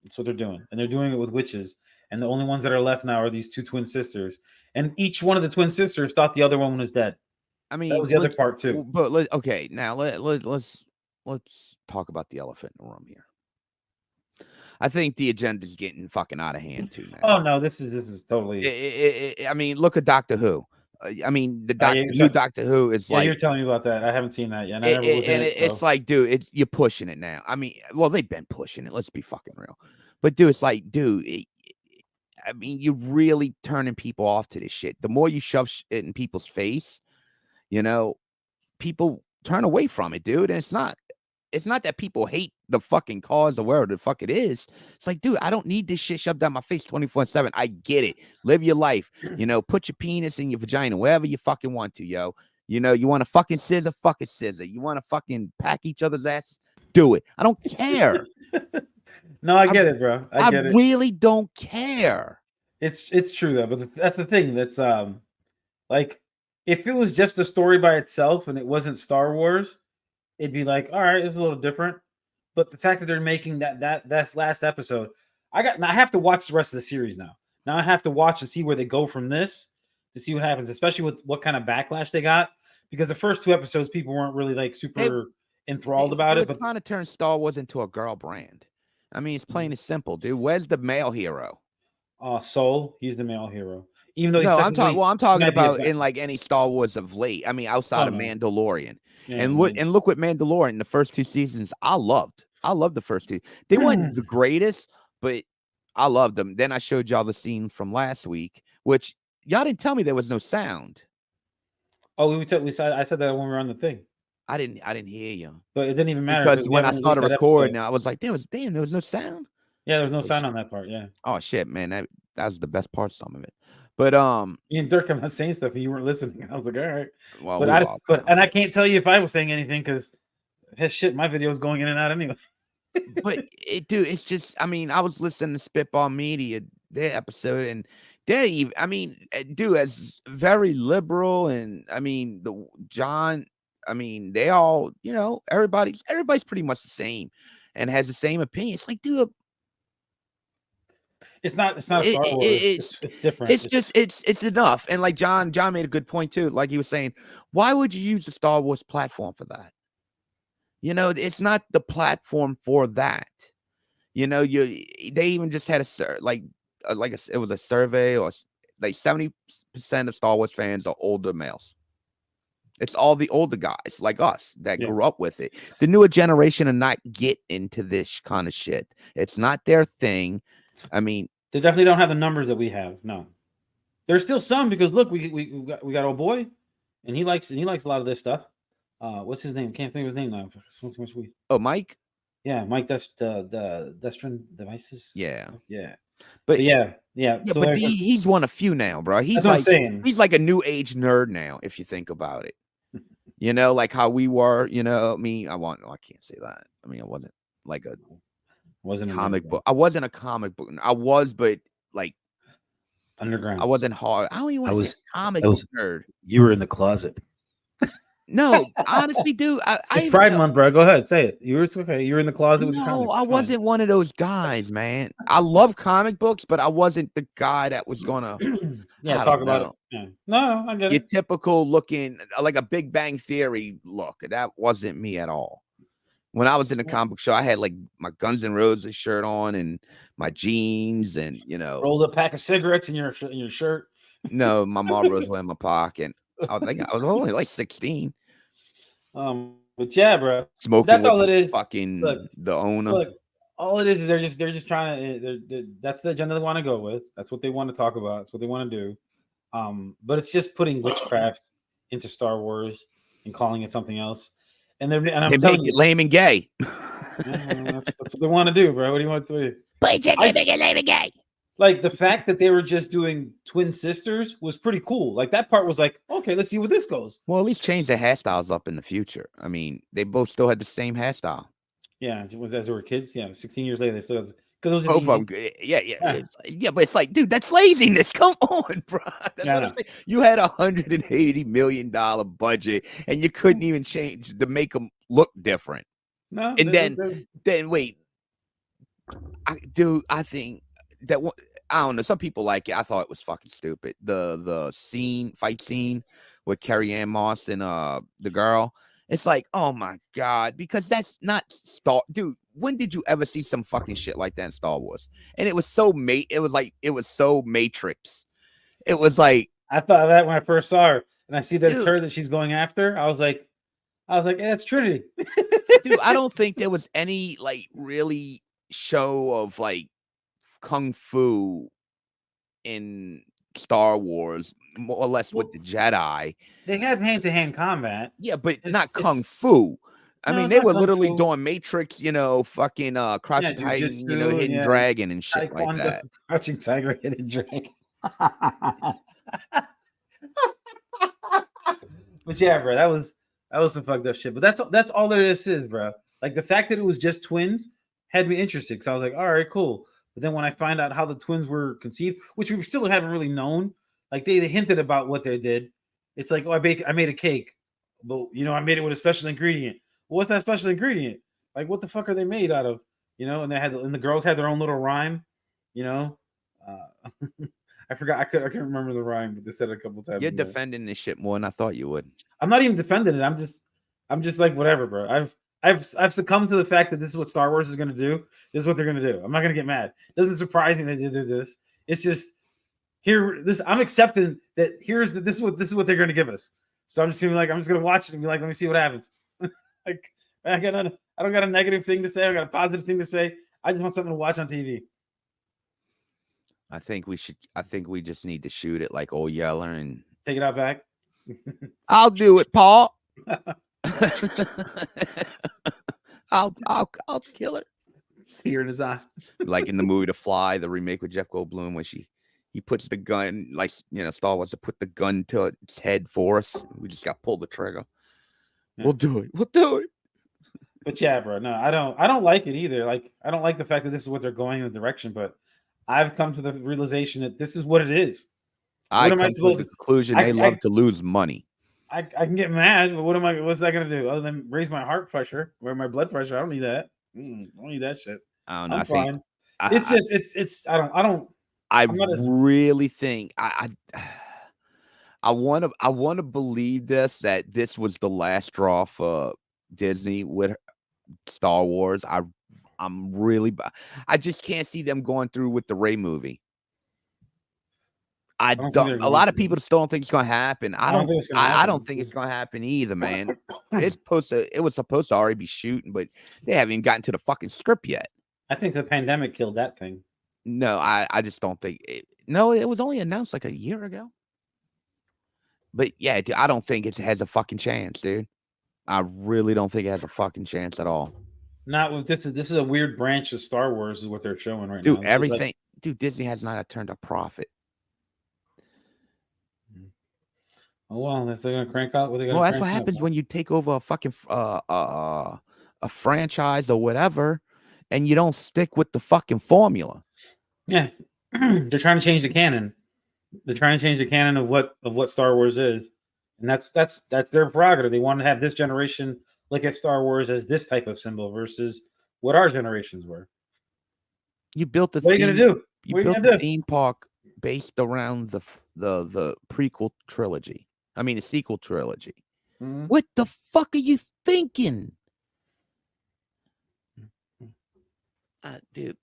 That's what they're doing, and they're doing it with witches. And the only ones that are left now are these 2 twin sisters, and each one of the twin sisters thought the other one was dead. I mean, that was the other part too. But okay, now let's talk about the elephant in the room here. I think the agenda is getting fucking out of hand too now. Oh no, this is totally. I mean, look at Doctor Who. I mean, the new Doctor Who is like. You're telling me about that. I haven't seen that yet. I never was in it. It's like, dude, you're pushing it now. I mean, well, they've been pushing it. Let's be fucking real. But dude, it's like, dude. I mean, you're really turning people off to this shit. The more you shove it in people's face, people turn away from it, dude. And it's not that people hate the fucking cause or wherever the fuck it is. It's like, dude, I don't need this shit shoved down my face 24/7. I get it. Live your life. Put your penis in your vagina, wherever you fucking want to, yo. You want to fucking scissor, fucking scissor. You want to fucking pack each other's asses, do it. I don't care. No, I get it, bro. I get it. I really don't care. It's true though, but that's the thing. That's like if it was just a story by itself and it wasn't Star Wars, it'd be like, all right, it's a little different. But the fact that they're making that's last episode, I have to watch the rest of the series now. Now I have to watch and see where they go from this to see what happens, especially with what kind of backlash they got. because the first 2 episodes people weren't really like super enthralled about they it, were but trying to turn Star Wars into a girl brand. I mean, it's plain and simple, dude. Where's the male hero? Soul, he's the male hero, even though he's No, I'm talking. technically Well, I'm he talking might be a about in like any Star Wars of late. I mean, outside of no. Mandalorian, Yeah, and look what Mandalorian. The first 2 seasons, I loved. I loved the first 2. They weren't the greatest, but I loved them. Then I showed y'all the scene from last week, which y'all didn't tell me there was no sound. Oh, we said I said that when we were on the thing, I didn't hear you but it didn't even matter because we when I haven't released started that recording, episode. I was like, there was no sound. Yeah, there was no Oh, sound shit. on that part. Yeah. Oh shit, man, that was the best part. Some of it, but Me and Dirk kept on saying stuff, and you weren't listening. I was like, all right, well, but we were all kind I of. can't tell you if I was saying anything because his shit, my video is going in and out anyway. But dude, it's just. I mean, I was listening to Spitball Media their episode, and they even. I mean, dude, as very liberal, and I mean the John. I mean, they all. Everybody's pretty much the same, and has the same opinion. It's like, dude, It's not Star Wars. It's different. it's just it's enough. And like John made a good point too. Like he was saying, why would you use the Star Wars platform for that? It's not the platform for that. They even just had it was a survey, or like 70% of Star Wars fans are older males. It's all the older guys like us that grew up with it. The newer generation are not get into this kind of shit. It's not their thing. I mean, they definitely don't have the numbers that we have. No, there's still some because look, we got old boy, and he likes a lot of this stuff. What's his name? Can't think of his name now. Smoke too much weed. oh, Mike. Yeah, Mike. That's the Destron devices. Yeah, yeah. but yeah. So but he's one of few now, bro. That's what I'm saying. He's like a new age nerd now, if you think about it. Like how we were. I can't say that. I mean, I wasn't like a comic book. I wasn't a comic book. I was, but like underground. I wasn't hard. I don't even want to say comic book nerd. You were in the closet. No, honestly, dude. It's Pride Month, bro. Go ahead, say it. It's okay. You were in the closet with your comics. No, I wasn't one of those guys, man. I love comic books, but I wasn't the guy that was gonna talk about it. Yeah. No, I get your it. typical looking like a Big Bang Theory look. That wasn't me at all. When I was in the comic book show, I had like my Guns N' Roses shirt on and my jeans, and rolled a pack of cigarettes in your shirt. No, my Marlboros were in my pocket. I was only like 16. But yeah, bro, smoking. That's all it is. Fucking the owner. Look, all it is they're just trying to. That's the agenda they want to go with. That's what they want to talk about. That's what they want to do. But it's just putting witchcraft into Star Wars and calling it something else. And I'm telling you, lame and gay. That's what they want to do, bro. What do you want to do? Make it lame and gay. Like the fact that they were just doing twin sisters was pretty cool. Like that part was like, okay, let's see where this goes. Well, at least change their hairstyles up in the future. I mean, they both still had the same hairstyle. Yeah, it was as they were kids. Yeah, 16 years later, they still because it was both of them. Yeah. But it's like, dude, that's laziness. Come on, bro. That's what I'm saying. You had $180 million budget, and you couldn't even change to make them look different. No, and then wait, I think that I don't know. Some people like it. I thought it was fucking stupid. The fight scene with Carrie Ann Moss and the girl. It's like, oh my god, because that's not dude. When did you ever see some fucking shit like that in Star Wars? And it was so it was so Matrix. It was like, I thought of that when I first saw her, and I see that it's her that she's going after. I was like, yeah, it's Trinity. Dude, I don't think there was any like really show of like kung fu in Star Wars, more or less with the Jedi. They had hand-to-hand combat. Yeah, but not kung fu. I mean, they were literally doing Matrix, fucking Crouching Titan, Hidden Dragon and shit like that. Crouching Tiger, Hidden Dragon. But yeah, bro, that was some fucked up shit. But that's all this is, bro. Like the fact that it was just twins had me interested because I was like, all right, cool. But then when I find out how the twins were conceived, which we still haven't really known, like they hinted about what they did. It's like, oh, I made a cake, but I made it with a special ingredient. Well, what's that special ingredient? Like, what the fuck are they made out of? And the girls had their own little rhyme. I I forgot. I couldn't remember the rhyme, but they said it a couple times. You're defending this shit more than I thought you would. I'm not even defending it. I'm just like whatever, bro. I've succumbed to the fact that this is what Star Wars is going to do. This is what they're going to do. I'm not going to get mad. It doesn't surprise me that they did this. It's just here. This I'm accepting that this is what they're going to give us. So I'm just gonna I'm just going to watch it and be like, let me see what happens. Like I don't got a negative thing to say. I got a positive thing to say. I just want something to watch on TV. I think we just need to shoot it like Old Yeller and take it out back. I'll do it, Paul. I'll kill her. Tear in his eye. Like in the movie The Fly, the remake with Jeff Goldblum, when he puts the gun, like Star Wars to put the gun to its head for us. We just got to pull the trigger. Yeah. We'll do it. But yeah, bro. No, I don't like it either. Like I don't like the fact that this is what they're going in the direction, but I've come to the realization that this is what it is. I come to the conclusion they love to lose money. I can get mad, but what's that going to do other than raise my heart pressure or my blood pressure? I don't need that. I don't need that shit. I don't know. I'm fine. I really think I want to believe that this was the last straw for Disney with Star Wars. I just can't see them going through with the Rey movie. A lot of people still don't think it's going to happen. I don't think it's going to happen either, man. It was supposed to already be shooting, but they haven't even gotten to the fucking script yet. I think the pandemic killed that thing. No, I just don't think it. No, it was only announced like a year ago. But yeah, dude, I don't think it has a fucking chance, dude. I really don't think it has a fucking chance at all. Not with this. This is a weird branch of Star Wars, is what they're showing right now. Dude, everything. Dude, Disney has not turned a profit. Oh well, they're going to crank out. Well, that's what happens when you take over a fucking a franchise or whatever, and you don't stick with the fucking formula. Yeah, they're trying to change the canon. They're trying to change the canon of what Star Wars is, and that's their prerogative. They want to have this generation look at Star Wars as this type of symbol versus what our generations were. You built the. What are you gonna do? You built the theme park based around the prequel trilogy. I mean, the sequel trilogy. Mm-hmm. What the fuck are you thinking? Dude,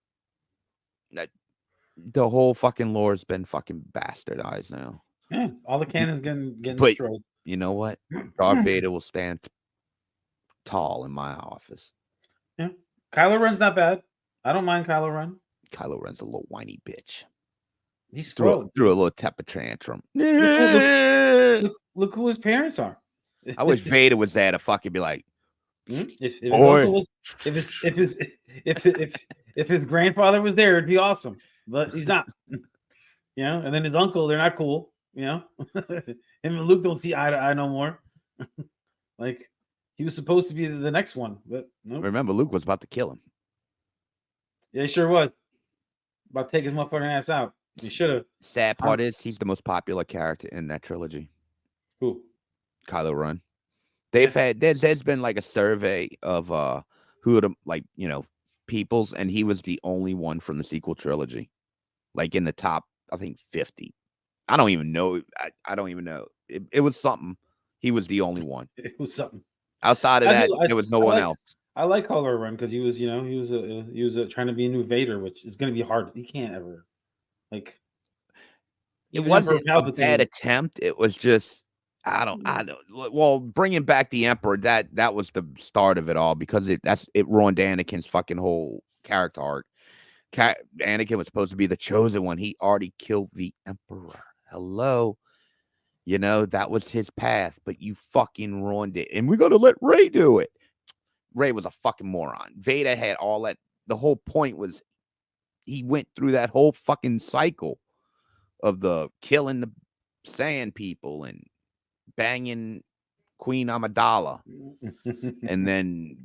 the whole fucking lore has been fucking bastardized now. Yeah, all the canon's getting destroyed. You know what? Darth Vader will stand tall in my office. Yeah, Kylo Ren's not bad. I don't mind Kylo Ren. Kylo Ren's a little whiny bitch. He's threw a little temper tantrum. Look who his parents are. I wish Vader was there to fucking be like, if his grandfather was there, it'd be awesome. But he's not. And then his uncle, they're not cool. Him and Luke don't see eye to eye no more. Like he was supposed to be the next one, but no. Remember, Luke was about to kill him. Yeah, he sure was. About to take his motherfucking ass out. He should have. Sad part is he's the most popular character in that trilogy. Who? Kylo Ren. There's been like a survey of who are the peoples, and he was the only one from the sequel trilogy. Like in the top, I think 50. I don't even know. I don't even know. It was something. He was the only one. It was something. Outside of that, there was no one else. I like Kylo Ren because he was trying to be a new Vader, which is going to be hard. He can't ever It wasn't a bad attempt. It was just I don't. Well, bringing back the Emperor, that was the start of it all because it ruined Anakin's fucking whole character arc. Anakin was supposed to be the chosen one. He already killed the Emperor. Hello. That was his path, but you fucking ruined it. And we're going to let Rey do it. Rey was a fucking moron. Vader had all that. The whole point was he went through that whole fucking cycle of the killing the sand people and banging Queen Amidala and then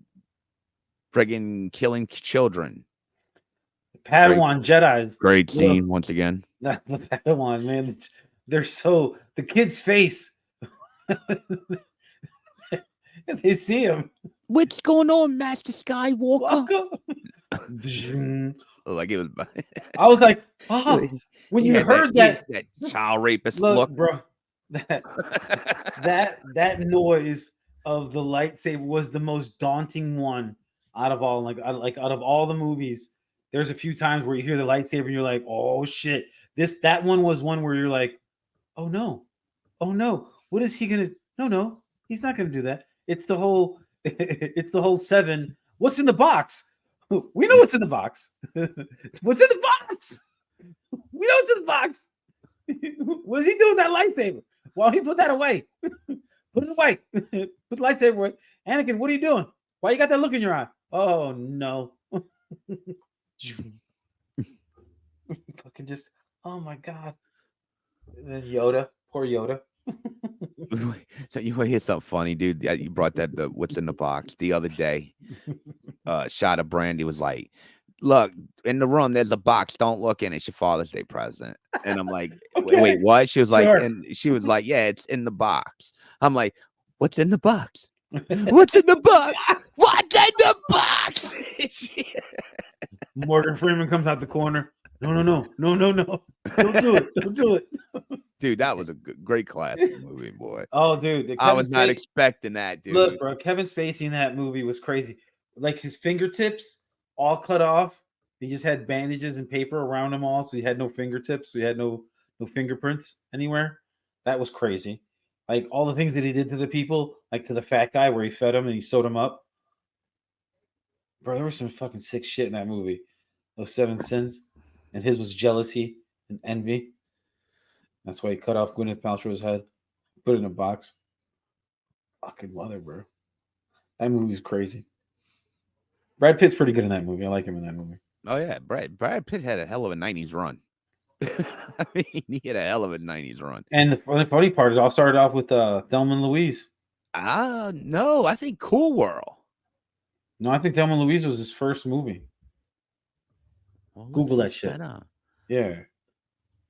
friggin' killing children. Padawan Jedi's. Great scene once again. The Padawan, man. They're so the kid's face. They see him. What's going on, Master Skywalker? Like it was. I was like, oh, when He you had heard he had that, that child rapist look, look. bro, that noise of the lightsaber was the most daunting one out of all. Like out of all the movies, there's a few times where you hear the lightsaber and you're like, oh shit. That one was one where you're like, oh no, what is he gonna? No, he's not gonna do that. It's the whole it's the whole 7. What's in the box? We know what's in the box. What's in the box? We know what's in the box. What is he doing with that lightsaber? Why don't he put that away? Put it away. Put the lightsaber away. Anakin, what are you doing? Why you got that look in your eye? Oh no. Fucking just, oh my god. And then Yoda, poor Yoda. So you want to hear something funny, dude? You brought that what's in the box the other day. Shot of Brandy was like, "Look, in the room, there's a box. Don't look in it. It's your Father's Day present." And I'm like, Okay. wait, what? She was like, Sure. and she was like, yeah, it's in the box. I'm like, what's in the box? What's in the box? What's in the box? Morgan Freeman comes out the corner. No. Don't do it. Don't do it. Dude, that was a great classic movie, boy. Oh, dude. I was not expecting that, dude. Look, bro, Kevin Spacey in that movie was crazy. Like his fingertips all cut off. He just had bandages and paper around him all, so he had no fingertips. So he had no fingerprints anywhere. That was crazy. Like all the things that he did to the people, like to the fat guy where he fed him and he sewed him up. Bro, there was some fucking sick shit in that movie. Those 7 sins. And his was jealousy and envy. That's why he cut off Gwyneth Paltrow's head, put it in a box. Fucking mother, bro. That movie's crazy. Brad Pitt's pretty good in that movie. I like him in that movie. Oh yeah, Brad Pitt had a hell of a 90s run. I mean, he had a hell of a 90s run. And the funny part is, all started off with Thelma and Louise. No, I think Cool World. No, I think Thelma and Louise was his first movie. Well, Google that shit. Yeah,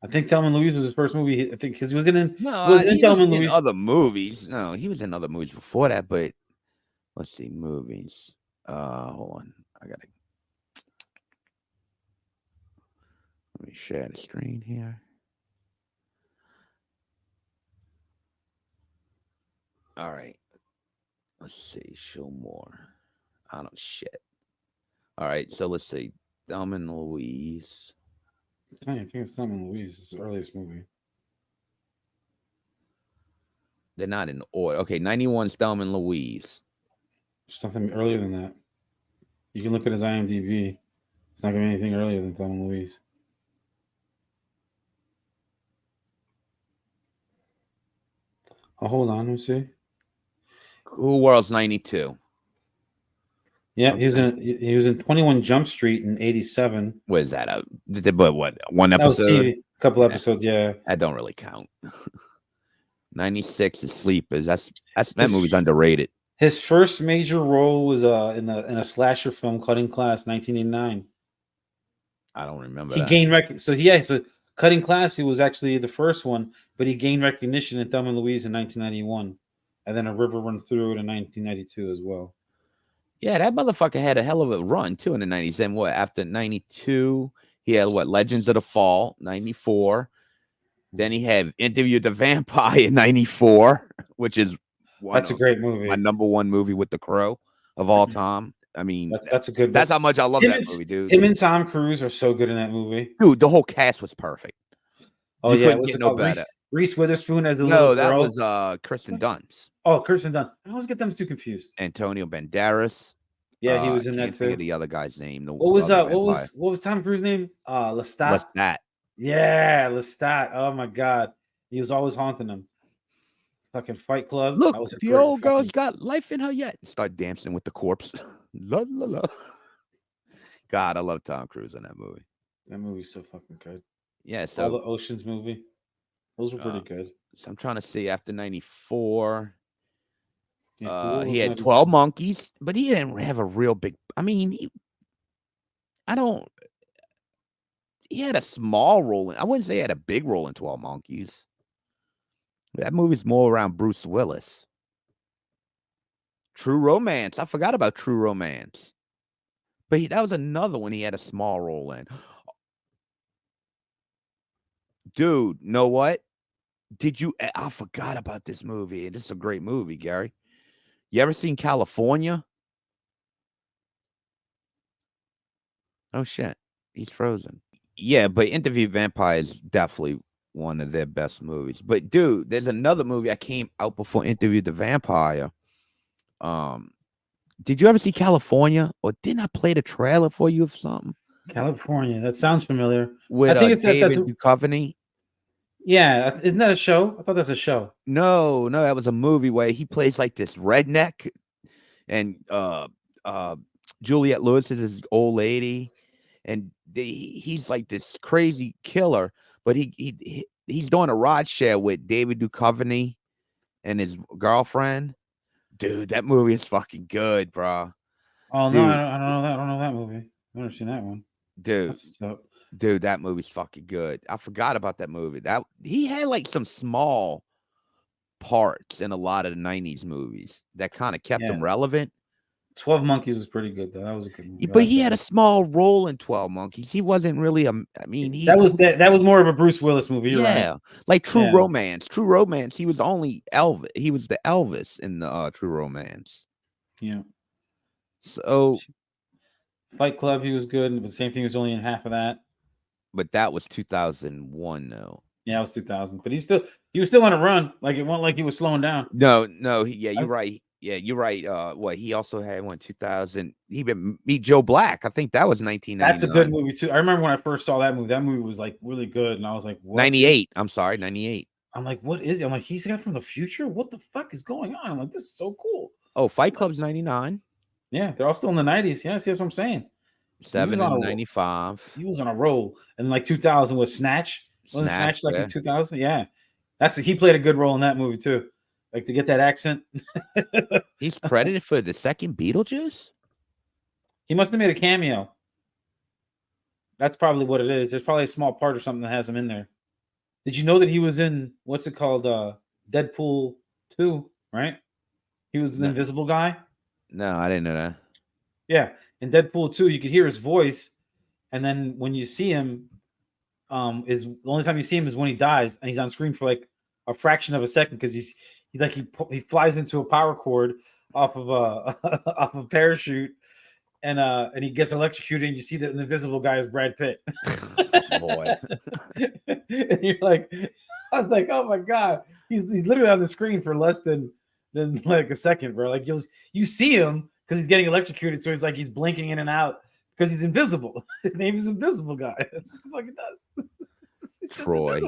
I think Thelma and Louise was his first movie. I think because he was gonna. No, he Thelma was and in Louise. other movies. No, he was in other movies before that. But let's see, movies. Hold on, I gotta. Let me share the screen here. All right. Let's see. Show more. I don't shit. All right. So let's see. Thelma and Louise. I think it's Thelma and Louise. It's the earliest movie. They're not in order. Okay. 91 Thelma and Louise. There's nothing earlier than that. You can look at his IMDb. It's not going to be anything earlier than Thelma and Louise. Oh, hold on. Let me see. Cool World's 92. Yeah, okay. He was in 21 Jump Street in 87. What is that? But what? One episode? That was TV. A couple episodes, yeah. That don't really count. 96 is Sleepers. That movie's underrated. His first major role was in a slasher film, Cutting Class, 1989. I don't remember. He gained so Cutting Class, he was actually the first one, but he gained recognition in Thelma and Louise in 1991, and then A River Runs Through It in 1992 as well. Yeah, that motherfucker had a hell of a run too in the 90s. And after 92, he had Legends of the Fall, 94. Then he had Interview with the Vampire in 94, which is that's a great movie. My number one movie with The Crow of all time. I mean, that's a good. That's how much I love that movie, dude. Him and Tom Cruise are so good in that movie. Dude, the whole cast was perfect. Oh, you couldn't get no better. Reese Witherspoon as the little girl. No, that was Kirsten Dunst. Oh, Kirsten Dunst. I always get them two confused. Antonio Banderas. Yeah, he was in that too. Think of the other guy's name. What was Tom Cruise's name? Lestat. Yeah, Lestat. Oh my god, he was always haunting him. Fucking Fight Club. Look, the old girl's got life in her yet. Start dancing with the corpse. La la la. God, I love Tom Cruise in that movie. That movie's so fucking good. Yeah, so all the Ocean's movie. Those were pretty good. So I'm trying to see after 94. Yeah, he had 12 Monkeys, but he didn't have a real big. I mean, he had a small role. I wouldn't say he had a big role in 12 Monkeys. That movie's more around Bruce Willis. True Romance. I forgot about True Romance. But that was another one he had a small role in. Dude, know what? I forgot about this movie. This is a great movie, Gary. You ever seen California? Oh shit, he's frozen. Yeah, but Interview Vampire is definitely one of their best movies. But dude, there's another movie that came out before Interview the Vampire. Did you ever see California? Or didn't I play the trailer for you of something? California. That sounds familiar. With I think it's David that's Duchovny. yeah. Isn't that a show? I thought that's a show. No, that was a movie where he plays like this redneck, and Juliette Lewis is his old lady, and he's like this crazy killer, but he's doing a ride share with David Duchovny and his girlfriend. Dude, that movie is fucking good, bro. Oh Dude. no, I don't know that. I don't know that movie. I've never seen that one. Dude, That's what's up. dude, that movie's fucking good. I forgot about that movie. That he had like some small parts in a lot of the 90s movies that kind of kept him relevant. 12 Monkeys was pretty good though. That was a good movie. But he had a small role in 12 Monkeys. He wasn't really that was more of a Bruce Willis movie. You're right. Like True Romance. True Romance, he was only Elvis. He was the Elvis in the True Romance. Yeah. So Fight Club, he was good, but the same thing, was only in half of that. But that was 2001 though. Yeah, it was 2000. But he was still on a run. Like it wasn't like he was slowing down. No, you're right. Yeah, you're right. What he also had 2000. He Meet Joe Black. I think that was 1999. That's a good movie too. I remember when I first saw that movie. That movie was like really good, and I was like, what? 98. I'm sorry, 98. I'm like, what is it? I'm like, he's got from the future. What the fuck is going on? I'm like, this is so cool. Oh, Fight Club's 99. Yeah, they're all still in the 90s. Yes, that's what I'm saying. 7 and 95. He was on a roll. And like 2000 was Snatch. Wasn't Snatch like in 2000? Yeah. He played a good role in that movie too. Like to get that accent. He's credited for the second Beetlejuice? He must have made a cameo. That's probably what it is. There's probably a small part or something that has him in there. Did you know that he was in what's it called? Deadpool 2, right? He was the invisible guy. No, I didn't know that. Yeah. In Deadpool 2, you could hear his voice, and then when you see him, is the only time you see him is when he dies, and he's on screen for like a fraction of a second because he flies into a power cord off of off of a parachute, and he gets electrocuted, and you see that the invisible guy is Brad Pitt. Boy. And you're like, I was like, oh my god, he's literally on the screen for less than like a second, bro. Like you see him because he's getting electrocuted, so he's blinking in and out because he's invisible. His name is Invisible Guy. That's what the fuck it does. Troy.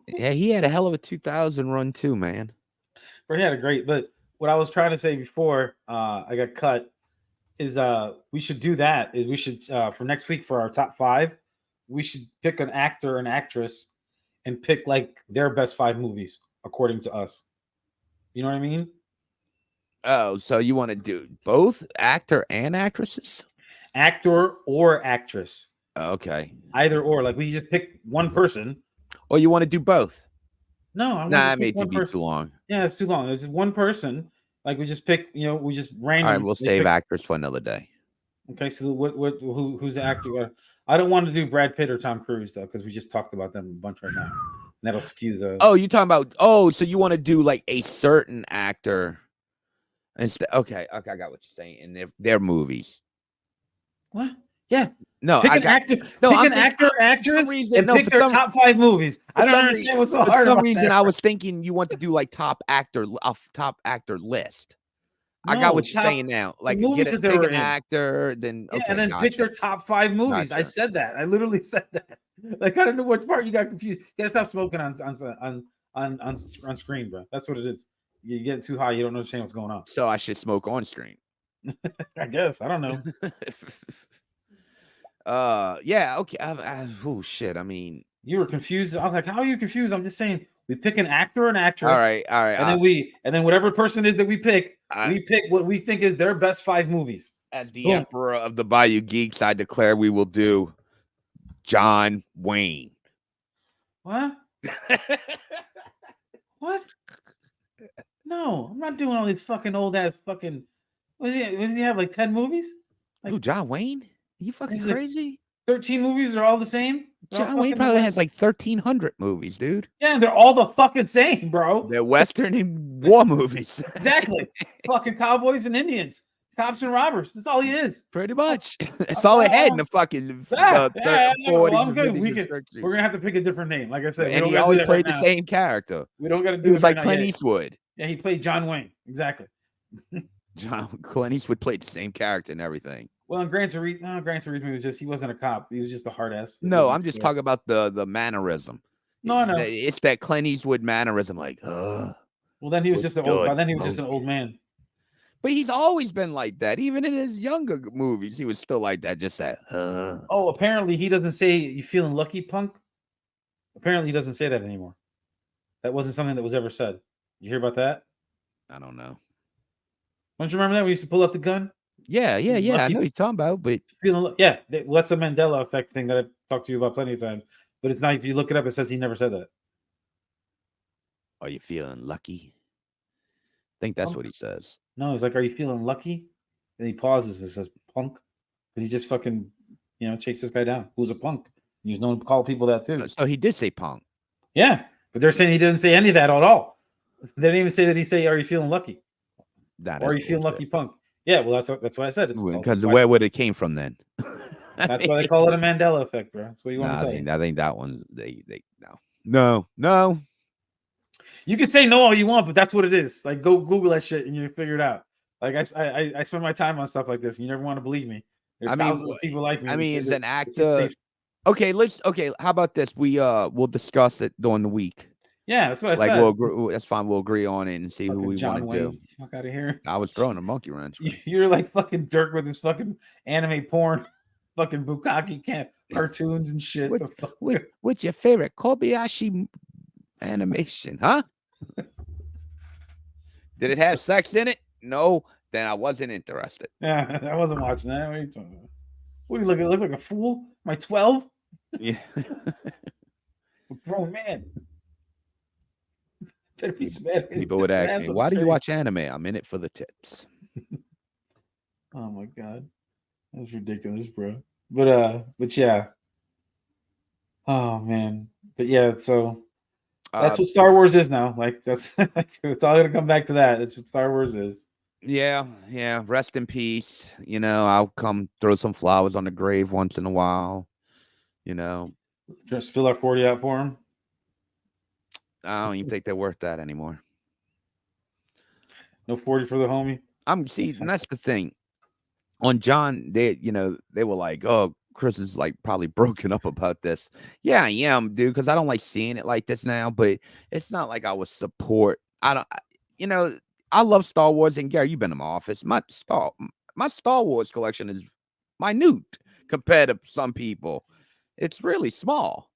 Yeah, he had a hell of a 2000 run too, man. But he had a great. But what I was trying to say before I got cut is we should do that. Is we should for next week for our top 5, we should pick an actor and actress and pick like their best 5 movies according to us. You know what I mean? Oh, so you want to do both actor and actresses? Actor or actress. Okay. Either or. Like we just pick one person. Or you want to do both? No, I made it be too long. Yeah, it's too long. It's one person. Like we just pick, we just random. All right, we'll save actors for another day. Okay, so who's the actor? I don't want to do Brad Pitt or Tom Cruise though, because we just talked about them a bunch right now. And that'll skew the. Oh, you talking about? Oh, so you want to do like a certain actor? Instead, okay, I got what you're saying. And their movies. What? Yeah. No, pick an actor. No, pick an actor or actress and pick their top 5 movies. I don't understand what's so hard. For some reason, I was thinking you want to do like top actor list. No, I got what you're saying now. Like pick an actor, then and then pick their top 5 movies. Gotcha. I said that. I literally said that. Like I don't know which part you got confused. You gotta stop smoking on screen, bro. That's what it is. You're getting too high. You don't understand what's going on. So I should smoke on screen. I guess. I don't know. Yeah, okay. Oh shit. I mean, you were confused. I was like, how are you confused? I'm just saying we pick an actor or an actress. All right. And then whatever person is that we pick what we think is their best 5 movies. As the emperor of the Bayou Geeks, I declare we will do John Wayne. What? What? No, I'm not doing all these fucking old ass fucking. Was he have like 10 movies? Who, John Wayne? You fucking He's like, crazy? 13 movies are all the same. They're all John Wayne fucking probably the has like 1,300 movies, dude. Yeah, they're all the fucking same, bro. They're Western and war movies. Exactly. Fucking cowboys and Indians, cops and robbers. That's all he is. Pretty much. That's all they had in the fucking 40s, 40s I'm and good. 50s and 60s. We're gonna have to pick a different name. Like I said, we And don't he gotta do always that played right the now. same character. We don't gotta do He was it like right Clint now. Eastwood. Yeah, he played John Wayne. Exactly. Clint Eastwood played the same character and everything. Well, and Gran Turismo was just, he wasn't a cop. He was just a hard ass. No, I'm just talking about the mannerism. No, I know. It's that Clint Eastwood mannerism, like, well, then he was just an old. Then he was just an old man. But he's always been like that. Even in his younger movies, he was still like that. Just that. Oh, apparently he doesn't say "you feeling lucky, punk." Apparently he doesn't say that anymore. That wasn't something that was ever said. Did you hear about that? I don't know. Don't you remember that we used to pull out the gun? Yeah. I know you're talking about, but yeah, that's a Mandela effect thing that I've talked to you about plenty of times. But it's not. If you look it up, it says he never said that. Are you feeling lucky? I think that's what he says. No, he's like, "Are you feeling lucky?" And he pauses and says, "Punk," because he just fucking, chased this guy down who's a punk. He was known to call people that too. So he did say punk. Yeah, but they're saying he didn't say any of that at all. They didn't even say that he say, "Are you feeling lucky?" Or are you feeling lucky, punk? Yeah, well, that's why I said it's because where would it came from then? That's why they call it a Mandela effect, bro. That's what you want to tell you. I think that one's no. You can say no all you want, but that's what it is. Like, go Google that shit and you figure it out. Like, I spend my time on stuff like this. And you never want to believe me. There's thousands of people like me. I mean, it's an actor. Okay, how about this? We'll discuss it during the week. Yeah, that's what I said. That's fine. We'll agree on it and see who we want to do. Fuck out of here. I was throwing a monkey wrench. You're like fucking Dirk with his fucking anime porn, fucking bukkake camp cartoons and shit. What's your favorite Kobayashi animation, huh? Did it have sex in it? No, then I wasn't interested. Yeah, I wasn't watching that. What are you talking about? What do you look like a fool? Am I 12? Yeah. A grown man. People would ask me, why do you watch anime? I'm in it for the tits. Oh my god. That's ridiculous, bro. But yeah. Oh man. But yeah, so that's what Star Wars is now. Like that's it's all gonna come back to that. That's what Star Wars is. Yeah. Rest in peace. I'll come throw some flowers on the grave once in a while. Just spill our 40 out for him. I don't even think they're worth that anymore. No 40 for the homie. And that's the thing. On John, they were like, "Oh, Chris is like probably broken up about this." Yeah, I am, dude, because I don't like seeing it like this now. But it's not like I would support. I love Star Wars, and Gary, you've been in my office. My Star Wars collection is minute compared to some people. It's really small.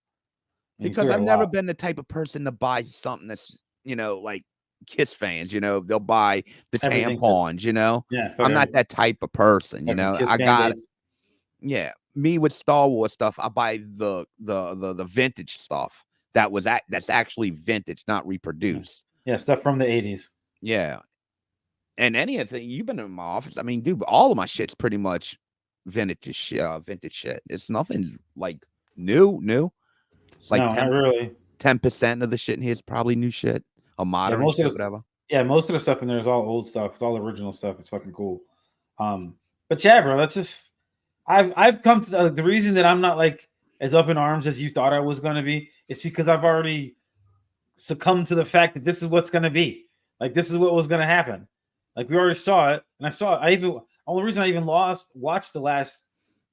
Because I've never been the type of person to buy something that's, like Kiss fans, they'll buy the tampons, Yeah, I'm not that type of person, I got it. Yeah, me with Star Wars stuff, I buy the vintage stuff that's actually vintage, not reproduced. Yeah, stuff from the 80s. Yeah. And anything, you've been in my office. I mean, dude, all of my shit's pretty much vintage shit. It's nothing like new. It's like not really. 10% of the shit in here is probably new shit or modern shit, whatever. Yeah, most of the stuff in there is all old stuff. It's all original stuff. It's fucking cool. But yeah, bro, that's just I've come to the reason that I'm not like as up in arms as you thought I was gonna be. It's because I've already succumbed to the fact that this is what's gonna be. Like this is what was gonna happen. Like we already saw it, and only reason I even watched the last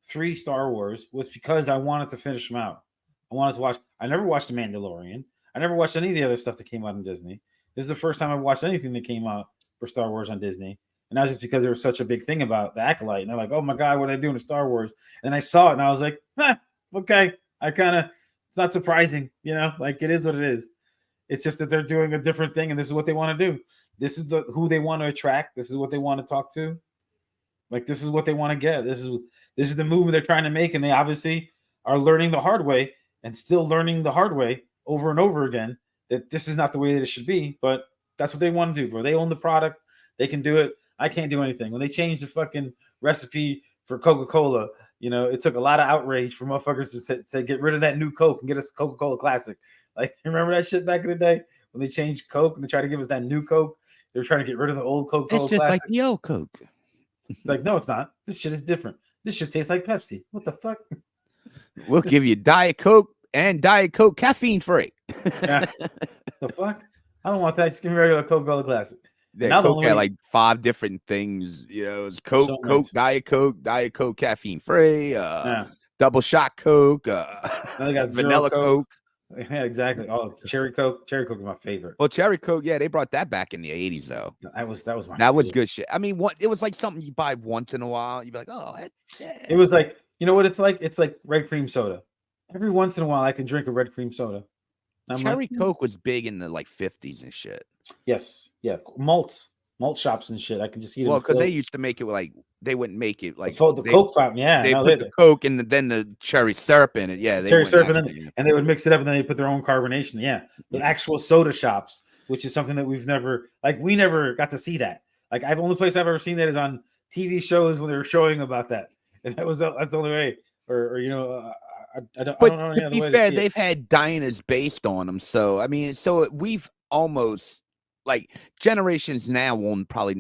3 Star Wars was because I wanted to finish them out. I never watched The Mandalorian. I never watched any of the other stuff that came out on Disney. This is the first time I've watched anything that came out for Star Wars on Disney. And that's just because there was such a big thing about the Acolyte. And they're like, oh my God, what are they doing to Star Wars? And I saw it and I was like, okay. It's not surprising, like it is what it is. It's just that they're doing a different thing and this is what they want to do. This is who they want to attract. This is what they want to talk to. Like, this is what they want to get. This is the movement they're trying to make. And they obviously are learning the hard way. And still learning the hard way over and over again that this is not the way that it should be, but that's what they want to do, bro. They own the product. They can do it. I can't do anything. When they change the fucking recipe for Coca-Cola. You know, it took a lot of outrage for motherfuckers to get rid of that new Coke and get us Coca-Cola Classic. Like, remember that shit back in the day when they changed Coke and they tried to give us that new Coke? They were trying to get rid of the old Coca-Cola It's just Classic. like the old Coke. It's like, no, it's not. This shit is different. This shit tastes like Pepsi. What the fuck? We'll give you Diet Coke and Diet Coke caffeine free. Yeah. The fuck? I don't want that. Just give me regular Coca-Cola Classic. That Now the Coke only had way- like 5 different things. You know, it's Coke, So Coke, much. Diet Coke caffeine free, Yeah. double shot Coke, Now they got zero vanilla Coke. Coke. Yeah, exactly. Oh, cherry Coke. Cherry Coke is my favorite. Well, cherry Coke, yeah, they brought that back in the 80s though. That was my That was favorite. good shit. I mean, it was like something you buy once in a while. You'd be like, oh, yeah. It was like, you know what it's like? It's like red cream soda. Every once in a while, I can drink a red cream soda. I'm Cherry like, Coke was big in the like 50s and shit. yes, yeah, malt shops and shit. I can just see them. Well, because they used to make it like they wouldn't make it like the Coke fountain. Yeah, they no, put the Coke and then the cherry syrup in it. Yeah, they cherry wouldn't syrup have in it, it, and they would mix it up, and then they put their own carbonation. Yeah, the actual soda shops, which is something that we never got to see that. Like, the only place I've ever seen that is on TV shows when they were showing about that, and that's the only way. Or you know, I don't know any to other be way fair, to see they've had diners based on them. So I mean, we've almost like generations now won't probably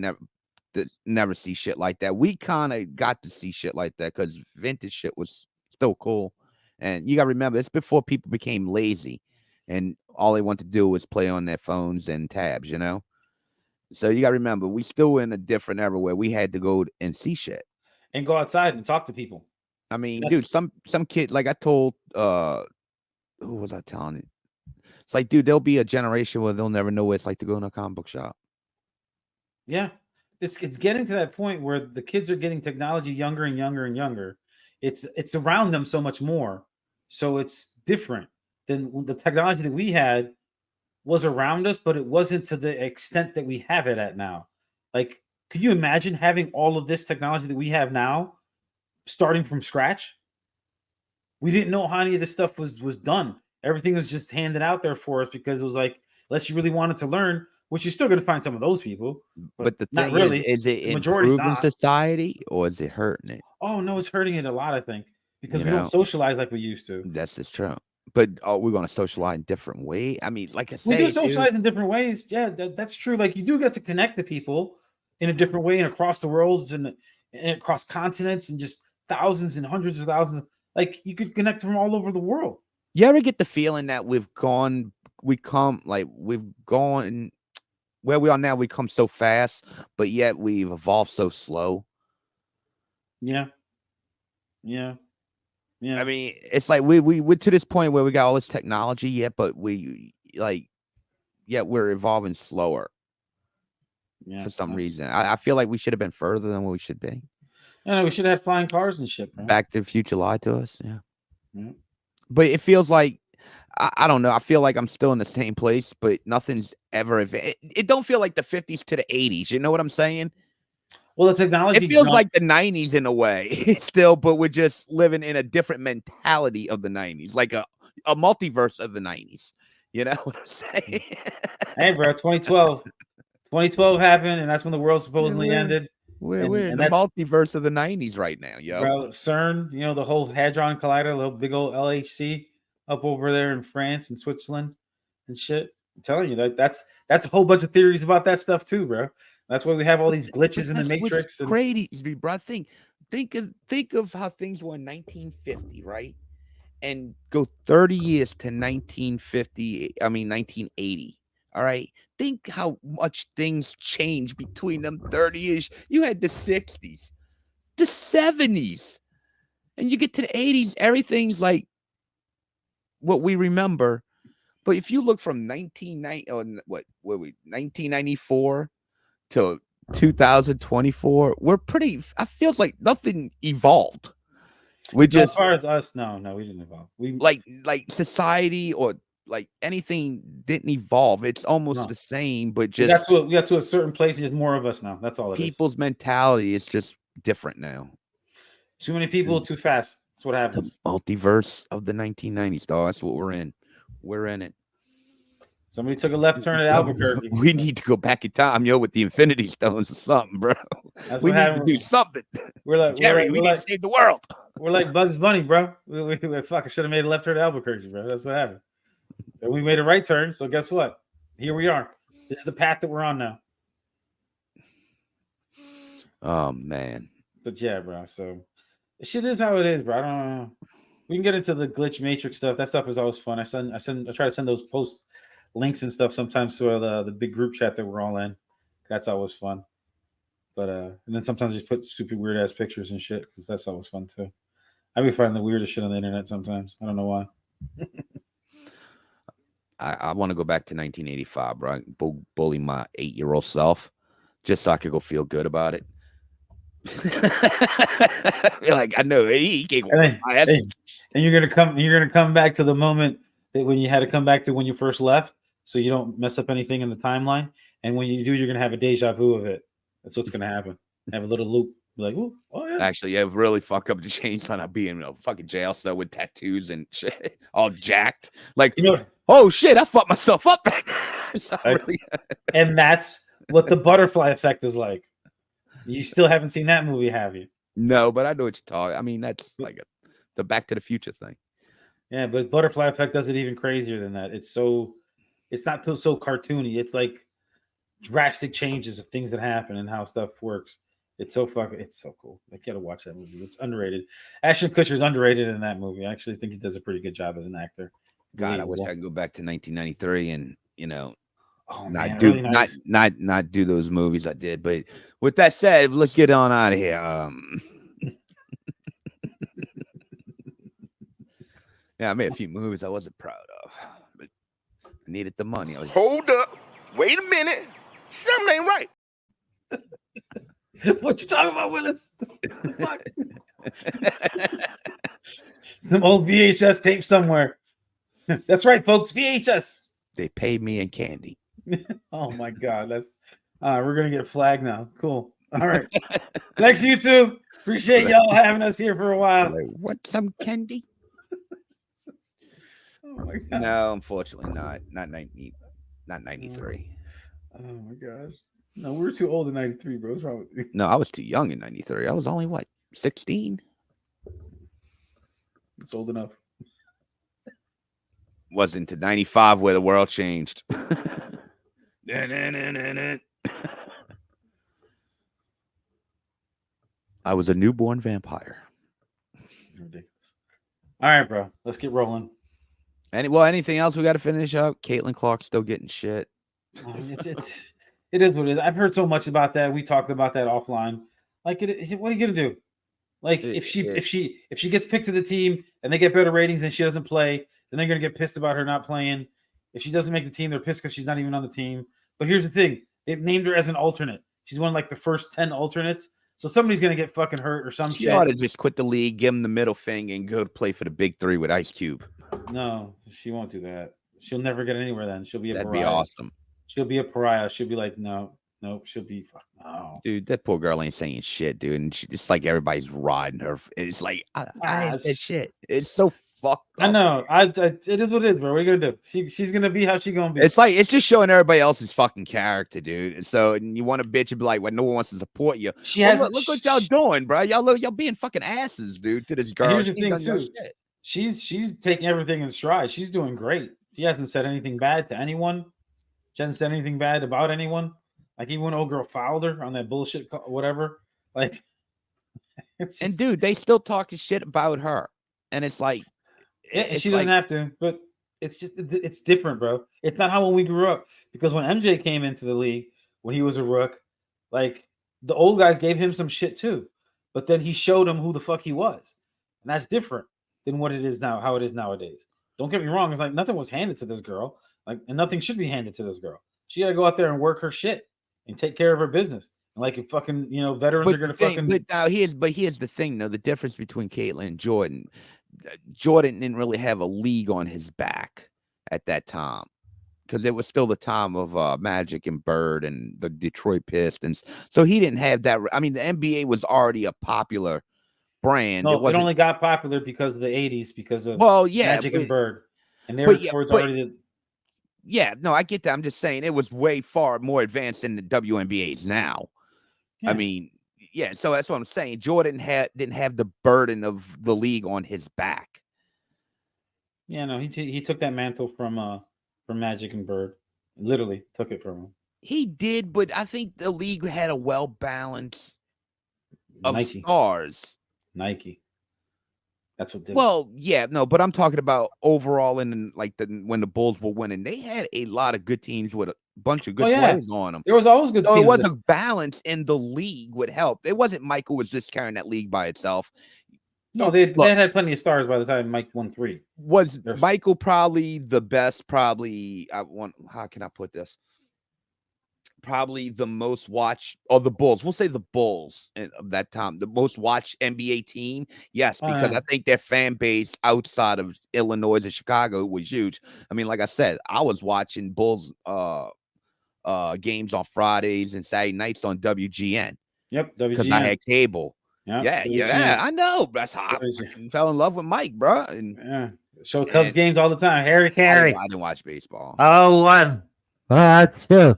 never see shit like that. We kind of got to see shit like that because vintage shit was still cool. And you got to remember, it's before people became lazy and all they want to do was play on their phones and tabs, you know? So you got to remember, we still in a different era where we had to go and see shit and go outside and talk to people. I mean, dude, some kid, like I told, who was I telling it? It's like, dude, there'll be a generation where they'll never know what it's like to go in a comic book shop. Yeah, it's getting to that point where the kids are getting technology younger and younger and younger. It's around them so much more, so it's different than the technology that we had was around us, but it wasn't to the extent that we have it at now. Like, could you imagine having all of this technology that we have now, starting from scratch? We didn't know how any of this stuff was done. Everything was just handed out there for us because it was like, unless you really wanted to learn, which you're still going to find some of those people, But the not thing really. is it The majority's improving not. society or is it hurting it? Oh no, it's hurting it a lot, I think, because You we know? don't socialize like we used to. That's just true. But we're going to socialize in different way. I mean, like I We say, do socialize in different ways. Yeah, that's true. Like, you do get to connect to people in a different way and across the worlds and across continents and just thousands and hundreds of thousands. Like, you could connect from all over the world. You ever get the feeling that we've gone where we are now, we come so fast, but yet we've evolved so slow. Yeah. Yeah. Yeah. I mean, it's like we're to this point where we got all this technology yet, but we're evolving slower for some reason. I feel like we should have been further than what we should be. Yeah, we should have flying cars and shit, bro. Back to the Future lied to us. Yeah. Yeah. But it feels like I don't know. I feel like I'm still in the same place, but nothing's ever. It don't feel like the 50s to the 80s. You know what I'm saying? Well, the technology. It feels like the 90s in a way still, but we're just living in a different mentality of the 90s, like a multiverse of the 90s. You know what I'm saying? Hey, bro, 2012 happened, and that's when the world supposedly ended. We're in the multiverse of the 90s right now, yo. Bro, CERN, you know, the whole Hadron Collider, little big old LHC up over there in France and Switzerland and shit. I'm telling you, that's a whole bunch of theories about that stuff too, bro. That's why we have all these glitches in the Matrix. Crazy, bro. Think of how things were in 1950, right? And go 30 years to 1980. All right. Think how much things changed between them 30 years. You had the 60s, the 70s, and you get to the 80s, everything's like what we remember. But if you look from 1994 to 2024, we're pretty. I feels like nothing evolved. We just, as far as us, no, we didn't evolve. We like society or like anything didn't evolve. It's almost the same, but just we got to a certain place. And there's more of us now. That's all it is. People's mentality is just different now. Too many people, too fast. That's what happens. The multiverse of the 1990s, dog. That's what we're in. We're in it. Somebody took a left turn at Albuquerque. We need to go back in time, yo, with the Infinity Stones or something, bro. That's We what need happened. to do something. We're like Jerry, we need to save the world. We're like Bugs Bunny, bro. We fucking should have made a left turn at Albuquerque, bro. That's what happened. And we made a right turn. So guess what? Here we are. This is the path that we're on now. Oh man. But yeah, bro. So shit is how it is, bro. I don't know. We can get into the glitch matrix stuff. That stuff is always fun. I try to send those post links and stuff sometimes to the big group chat that we're all in. That's always fun. But and then sometimes I just put stupid weird ass pictures and shit because that's always fun too. I be finding the weirdest shit on the internet sometimes. I don't know why. I want to go back to 1985, bro. Bully my 8-year-old self just so I could go feel good about it. Like I know he can't go. And you're gonna come back to the moment that when you had to come back to when you first left, so you don't mess up anything in the timeline. And when you do, you're gonna have a deja vu of it. That's what's gonna happen. Have a little loop. Be like, oh yeah. Actually, yeah, really fuck up the change on being in a fucking jail cell with tattoos and shit, all jacked. Like, oh shit, I fucked myself up. And that's what the butterfly effect is like. You still haven't seen that movie, have you? No, but I know what you're talking. I mean, that's like the Back to the Future thing. Yeah, but butterfly effect does it even crazier than that. It's not so cartoony. It's like drastic changes of things that happen and how stuff works. It's so cool. I gotta watch that movie. It's underrated. Ashton Kutcher's underrated in that movie. I actually think he does a pretty good job as an actor. God, I wish I could go back to 1993 and not do those movies I did. But with that said, let's get on out of here. Yeah, I made a few movies I wasn't proud of, but I needed the money. Hold up. Wait a minute. Something ain't right. What you talking about, Willis? Some old VHS tape somewhere. That's right, folks. VHS. They paid me in candy. Oh my God. That's we're gonna get flagged now. Cool. All right. Thanks, YouTube. Appreciate y'all having us here for a while. What, some candy? Oh my God. No, unfortunately not 93. Oh my gosh. No, we were too old in 93, bro. What's wrong with you? No, I was too young in 93. I was only 16? It's old enough. Wasn't to 95 where the world changed. I was a newborn vampire. Ridiculous. All right, bro. Let's get rolling. Anything else we got to finish up? Caitlyn Clark's still getting shit. It is what it is. I've heard so much about that. We talked about that offline. Like, what are you gonna do? Like, if she gets picked to the team and they get better ratings and she doesn't play, then they're gonna get pissed about her not playing. If she doesn't make the team, they're pissed because she's not even on the team. But here's the thing: they've named her as an alternate. She's one of like the first 10 alternates. So somebody's gonna get fucking hurt or some shit. She ought to just quit the league, give him the middle finger, and go to play for the Big Three with Ice Cube. No, she won't do that. She'll never get anywhere. Then she'll be a That'd pariah. be awesome. She'll be a pariah. She'll be like, no. She'll be fuck no. Dude, that poor girl ain't saying shit, dude. And it's like everybody's riding her. It's like I said shit. It's so fucked up. I know. It is what it is, bro. What are you gonna do? She's gonna be how she gonna be. It's like it's just showing everybody else's fucking character, dude. And so you want to bitch and be like, well, no one wants to support you. Look what y'all doing, bro. Y'all being fucking asses, dude, to this girl. Here's the thing, too. She's taking everything in stride. She's doing great. She hasn't said anything bad to anyone. She hasn't said anything bad about anyone. Like, even when old girl fouled her on that bullshit, whatever. Like, it's just, and dude, they still talking shit about her, and it's like, she doesn't have to, but it's just it's different, bro. It's not how when we grew up. Because when MJ came into the league when he was a rook, like the old guys gave him some shit too, but then he showed them who the fuck he was, and that's different than what it is now. How it is nowadays. Don't get me wrong. It's like nothing was handed to this girl, like, and nothing should be handed to this girl. She got to go out there and work her shit and take care of her business. And like, if fucking, veterans are going to fucking. But now here's the thing, though. The difference between Caitlyn and Jordan. Jordan didn't really have a league on his back at that time because it was still the time of Magic and Bird and the Detroit Pistons. So he didn't have that. I mean, the NBA was already a popular brand. No, it only got popular because of the 80s, because of Magic and Bird. And they were towards already Yeah, no, I get that. I'm just saying it was way far more advanced than the WNBA's now. Yeah. I mean, yeah, so that's what I'm saying. Jordan didn't have the burden of the league on his back. Yeah, no, he took that mantle from Magic and Bird. Literally took it from him. He did, but I think the league had a well balance of Nike. stars. Nike. That's what did it. Well, yeah, no, but I'm talking about overall in like when the Bulls were winning, they had a lot of good teams with a bunch of good players on them. There was always good So teams. it was a balance in the league would help. It wasn't Michael was just carrying that league by itself. No, they had plenty of stars by the time Mike won 3. Was Michael probably the best? Probably, how can I put this? Probably the most watched, or the Bulls. We'll say the Bulls of that time, the most watched NBA team. Yes, because I think their fan base outside of Illinois and Chicago was huge. I mean, like I said, I was watching Bulls games on Fridays and Saturday nights on WGN. Yep, WGN. Because I had cable. Yep, yeah, I know. That's how I fell in love with Mike, bro. And show Cubs games all the time. Harry Carey. I didn't watch baseball. Oh, 1, 2.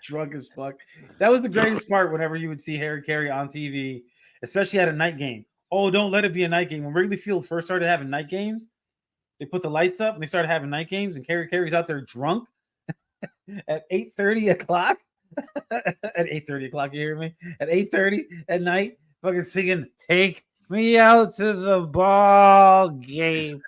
Drunk as fuck. That was the greatest part. Whenever you would see Harry Carey on TV, especially at a night game. Oh, don't let it be a night game. When Wrigley Field first started having night games, they put the lights up and they started having night games, and Harry Carey's out there drunk at 8:30 o'clock. At 8:30 o'clock, you hear me? At 8:30 at night, fucking singing "Take Me Out to the Ball Game."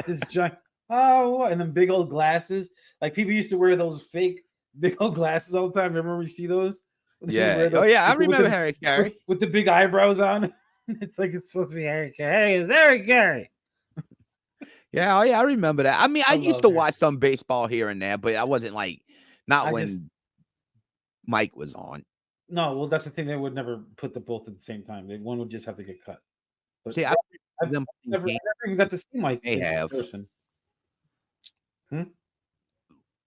This giant, and then big old glasses. Like people used to wear those fake big old glasses all the time. Remember you see those? Yeah. I remember Harry Carey with the big eyebrows on. It's like it's supposed to be Harry Carey. Hey, it's Harry Carey. Yeah, I remember that. I mean, I used to watch some baseball here and there, but I wasn't like when Mike was on. No, well, that's the thing. They would never put the both at the same time. One would just have to get cut. But see, I've never even got to see Mike in person.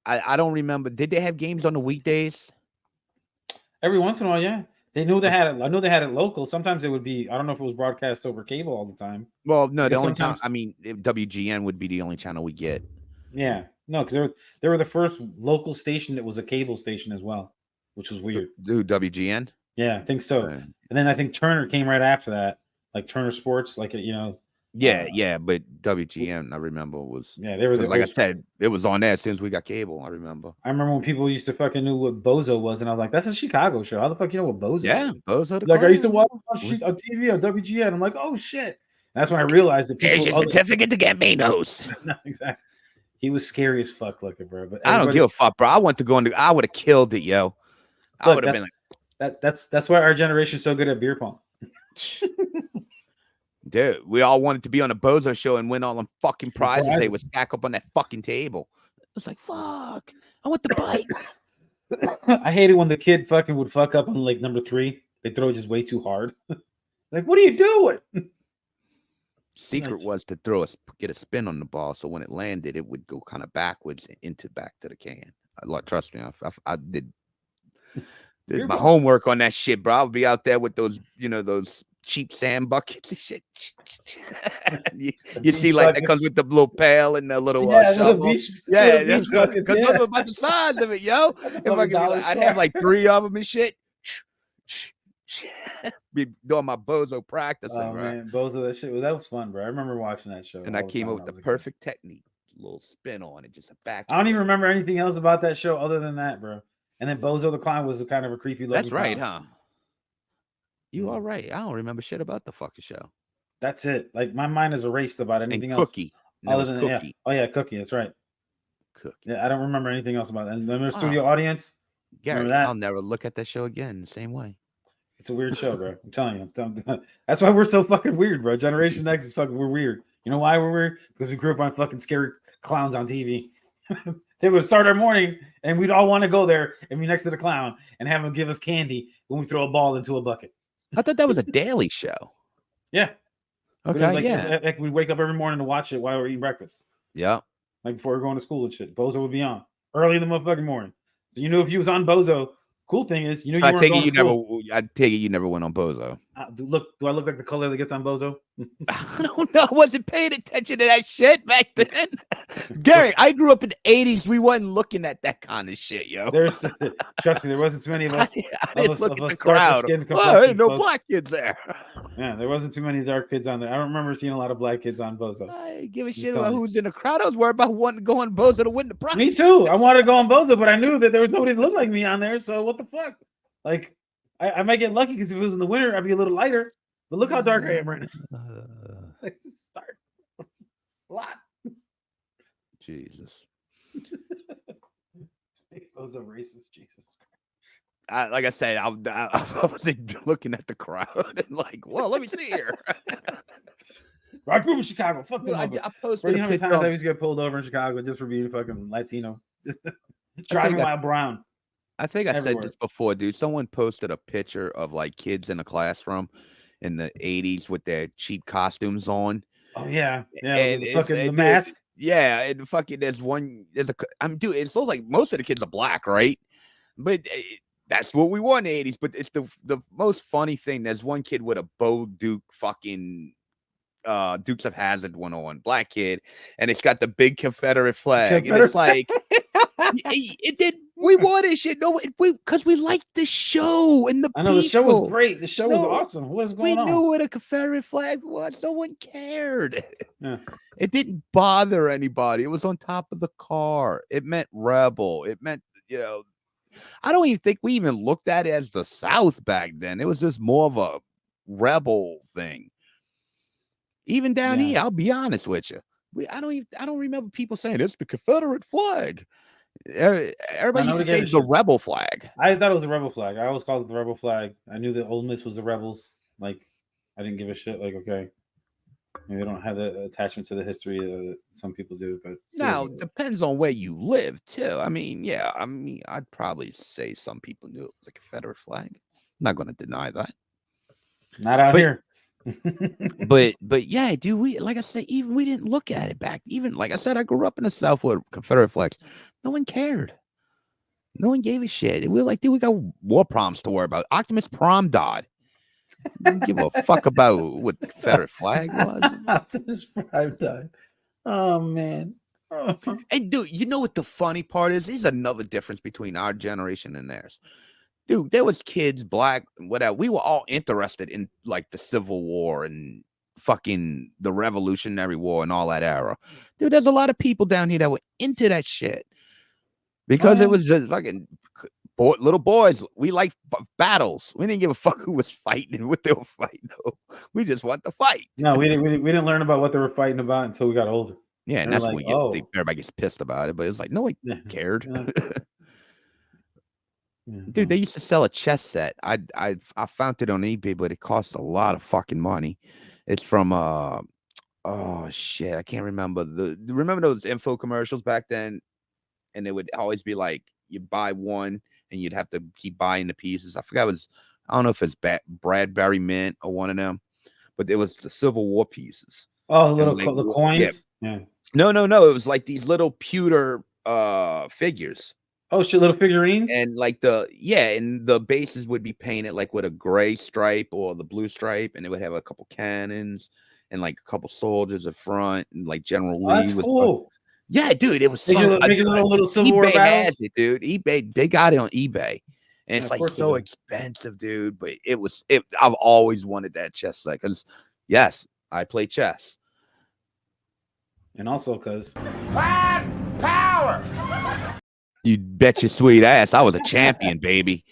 I don't remember. Did they have games on the weekdays? Every once in a while, yeah. They knew they had it. I know they had it local. Sometimes it would be. I don't know if it was broadcast over cable all the time. Well, no, the only time. I mean, WGN would be the only channel we get. Yeah, no, because they were the first local station that was a cable station as well, which was weird. Dude, WGN. Yeah, I think so. And then I think Turner came right after that, like Turner Sports, like Yeah, but WGN, I remember was they were like I said, it was on there since we got cable. I remember when people used to fucking knew what Bozo was, and I was like, that's a Chicago show. How the fuck you know what Bozo? Yeah, Bozo. Like I used to watch shit on TV on WGN. I'm like, oh shit. And that's when I realized that people. There's your certificate to Gambinos. No, exactly. He was scary as fuck looking, bro. But I don't give a fuck, bro. I want to go into. I would have killed it, yo. I would have been like that's why our generation's so good at beer pong. Dude, we all wanted to be on a Bozo show and win all them fucking prizes they would stack up on that fucking table. It's like, fuck. I want the bike. I hated when the kid fucking would fuck up on like number 3. They throw it just way too hard. Like, what are you doing? Secret was to get a spin on the ball, so when it landed, it would go kind of backwards back to the can. Trust me, I did my homework on that shit, bro. I would be out there with those, those cheap sand buckets and shit. you see, like that comes with the little pail and the little shovel. Because about the size of it, yo. I'd have like 3 of them and shit. Be doing my Bozo practicing, bro. Man, Bozo, that was fun, bro. I remember watching that show. And I came up with the perfect technique. A little spin on it, just a back. I don't even remember anything else about that show other than that, bro. And then Bozo the Clown was kind of a creepy looking. That's right, huh? You all right? I don't remember shit about the fucking show. That's it. Like my mind is erased about anything else. Cookie. Other than Cookie. Oh yeah, Cookie. That's right. Cookie. Yeah, I don't remember anything else about it. And the studio audience. Gary, I'll never look at that show again the same way. It's a weird show, bro. I'm telling you. That's why we're so fucking weird, bro. Generation X is fucking. We're weird. You know why we're weird? Because we grew up on fucking scary clowns on TV. They would start our morning, and we'd all want to go there and be next to the clown and have him give us candy when we throw a ball into a bucket. I thought that was a daily show. Yeah. Okay. We'd wake up every morning to watch it while we're eating breakfast. Yeah. Like before we're going to school and shit. Bozo would be on early in the motherfucking morning. So if you was on Bozo, cool thing is, I take it you never went on Bozo. Do I look like the color that gets on Bozo? I don't know. I wasn't paying attention to that shit back then. Gary, I grew up in the 80s. We wasn't looking at that kind of shit, yo. Trust me, there wasn't too many of us. I didn't look of at us the crowd. darker-skinned Oh, there complexion ain't no folks. black kids there. Yeah, there wasn't too many dark kids on there. I don't remember seeing a lot of black kids on Bozo. I didn't give a Just shit about telling you. who's in the crowd. I was worried about wanting to go on Bozo to win the prize. Me too. I wanted to go on Bozo, but I knew that there was nobody that looked like me on there. So what the fuck? Like, I might get lucky because if it was in the winter, I'd be a little lighter. But look how dark I am right now. It's start. It's a lot. Jesus. Bozo racist, Jesus. Like I said, I wasn't looking at the crowd and like, well, let me see here. I grew up in Chicago. Fuck Dude, them. I posted Pretty a how many picture times I of, used to get pulled over in Chicago just for being fucking Latino, driving while brown. I think I everywhere. said this before, dude. Someone posted a picture of like kids in a classroom in the 80s with their cheap costumes on. Oh yeah, yeah. And The fucking the dude, mask. Yeah, and fucking there's dude, it's looks like most of the kids are black, right? But that's what we wore in the 80s. But it's the most funny thing. There's one kid with a Bo Duke fucking Dukes of Hazzard one on, black kid, and it's got the big Confederate flag, and it's like it did. We wore this shit, because we liked the show and the. I know the show was great. The show was awesome. What is going on? We knew what a Confederate flag was. No one cared. Yeah. It didn't bother anybody. It was on top of the car. It meant rebel. It meant, I don't even think we even looked at it as the South back then. It was just more of a rebel thing. Even down here, I'll be honest with you. I don't remember people saying it's the Confederate flag. Everybody used to say the rebel flag. I thought it was a rebel flag. I always called it the rebel flag. I knew that Ole Miss was the rebels. Like, I didn't give a shit. Like, okay, maybe I don't have the attachment to the history that some people do. But now depends on where you live too. I mean, I'd probably say some people knew it was a Confederate flag. I'm not going to deny that. Not out here. but yeah, dude, we didn't look at it back. Even like I said, I grew up in the South with Confederate flags. No one cared. No one gave a shit. We were like, dude, we got war problems to worry about. Optimus Prime died. Didn't give a fuck about what the Confederate flag was. Optimus Prime died. Oh man. And dude, you know what the funny part is? There's another difference between our generation and theirs. Dude, there was kids, black, whatever. We were all interested in like the Civil War and fucking the Revolutionary War and all that era. Dude, there's a lot of people down here that were into that shit because it was just fucking little boys. We like battles. We didn't give a fuck who was fighting and what they were fighting. We just want to fight. No, we didn't learn about what they were fighting about until we got older. Yeah, and that's when everybody gets pissed about it. But it's like no one cared. Dude, they used to sell a chess set. I found it on eBay, but it cost a lot of fucking money. It's from oh shit, I can't remember. Remember those info commercials back then? And it would always be like you buy one and you'd have to keep buying the pieces. I don't know if it's Bradbury Mint or one of them, but it was the Civil War pieces. Oh, the coins? Yeah. No. It was like these little pewter figures. Oh shit, little figurines? And like and the bases would be painted like with a gray stripe or the blue stripe, and it would have a couple cannons and like a couple soldiers up front, and like General Lee. That's cool. Yeah, dude, it was making little Civil War battles. Has it, dude. eBay, they got it on eBay, and it's like so expensive, dude. But I've always wanted that chess set because, yes, I play chess, and also because power. You bet your sweet ass, I was a champion, baby.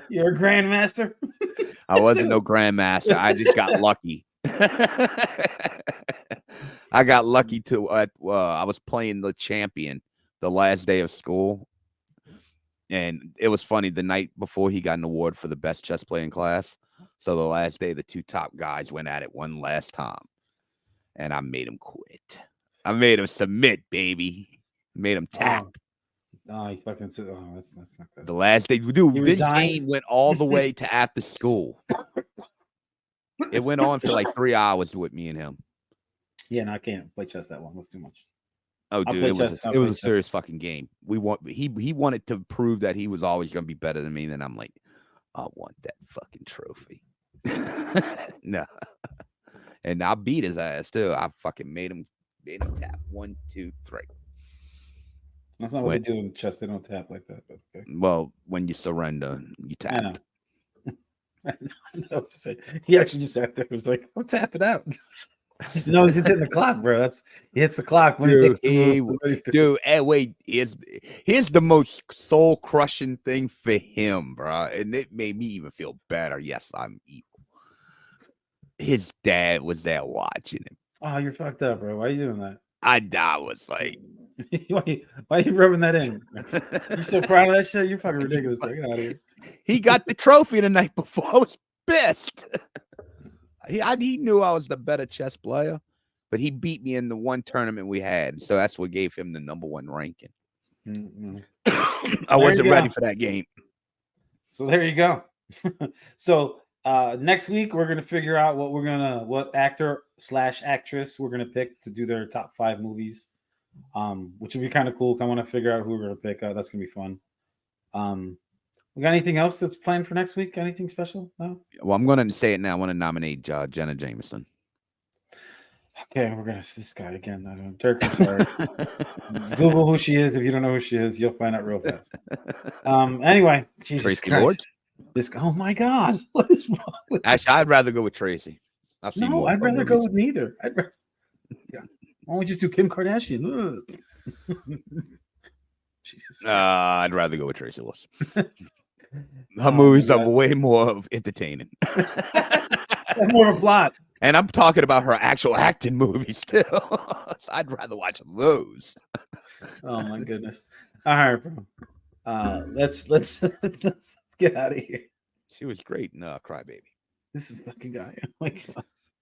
You're a grandmaster. I wasn't no grandmaster. I just got lucky. I got lucky to. I was playing the champion the last day of school, and it was funny. The night before, he got an award for the best chess player in class. So the last day, the two top guys went at it one last time, and I made him quit. I made him submit, baby. Made him tap. Oh, he fucking said, "Oh, that's not good." The last day, dude, this game went all the way to after school. It went on for like 3 hours with me and him. Yeah, no, I can't play chess that long. That's too much. Oh, dude, it was a serious fucking game. He wanted to prove that he was always going to be better than me. Then I'm like, I want that fucking trophy. No. And I beat his ass too. I fucking made him tap 1, 2, 3. That's not what they do in chess. They don't tap like that. But okay. Well, when you surrender, you tap. I know. I was to say, he actually just sat there. Was like, "I'm tapping out." No, he's just hitting the clock, bro. He hits the clock when he thinks the move. Dude, wait, here's the most soul crushing thing for him, bro, and it made me even feel better. Yes, I'm evil. His dad was there watching him. Oh, you're fucked up, bro. Why are you doing that? I was like, why are you rubbing that in? You so proud of that shit? You're fucking ridiculous, bro. Get out of here. He got the trophy the night before. I was pissed. He knew I was the better chess player, but he beat me in the one tournament we had. So that's what gave him the #1 ranking. Mm-hmm. I wasn't ready for that game. So there you go. So next week we're gonna figure out what actor/actress we're gonna pick to do their top 5 movies, which would be kind of cool. I want to figure out who we're gonna pick. That's gonna be fun. We got anything else that's planned for next week? Anything special? No? Well, I'm going to say it now. I want to nominate Jenna Jameson. Okay, we're going to this guy again. I don't. Dirk, I'm sorry. Google who she is. If you don't know who she is, you'll find out real fast. Anyway, Jesus Tracy Christ. Lords? Oh my God, what is wrong with this? Actually, I'd rather go with Tracy. I'd rather go with neither. Yeah. Why don't we just do Kim Kardashian? Jesus. I'd rather go with Tracy Lords. Her movies are way more entertaining. More of a plot. And I'm talking about her actual acting movies too. So I'd rather watch those. Oh my goodness. All right, bro. Let's get out of here. She was great in Crybaby. This is fucking guy. Oh my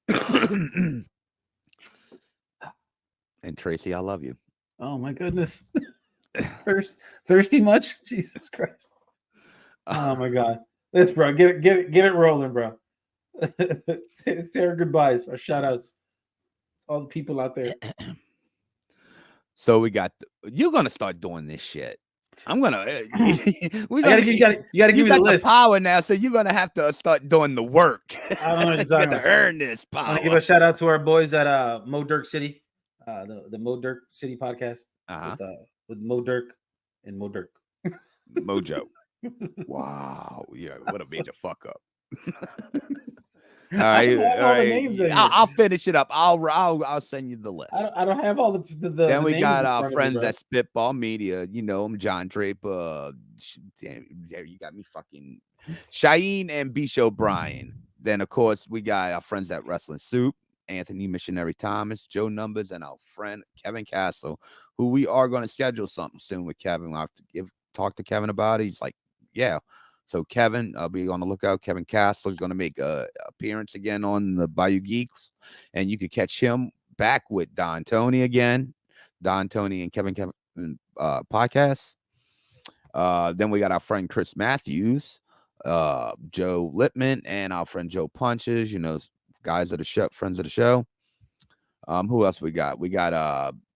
God. And Tracy, I love you. Oh my goodness. Thirsty much? Jesus Christ. Oh my God. Let's, bro. Get it rolling, bro. Say our goodbyes, our shout outs. All the people out there. So you're gonna start doing this shit. I'm gonna you gotta give me the list. Power now, so you're gonna have to start doing the work. I don't know what you're to earn this power. I want to give a shout out to our boys at Mo Dirk City, the Mo Dirk City podcast with Mo Dirk and Mo Dirk. Mojo. Wow. Yeah, what a major fuck up. All right. I'll finish it up. I'll send you the list. I don't have all the Then we got our friends at Spitball Media. You know them, John Draper. Damn, there you got me fucking Shaheen and Bisho Bryan. Then of course we got our friends at Wrestling Soup, Anthony Missionary Thomas, Joe Numbers, and our friend Kevin Castle, who we are going to schedule something soon with Kevin. I'll have to talk to Kevin about it. He's like, yeah. So Kevin, I'll be on the lookout. Kevin Castle is going to make an appearance again on the Bayou Geeks, and you could catch him back with Don Tony again. Don Tony and Kevin podcast. Then we got our friend Chris Matthews, Joe Lippman, and our friend Joe Punches. You know, guys of the show, friends of the show. Who else we got? We got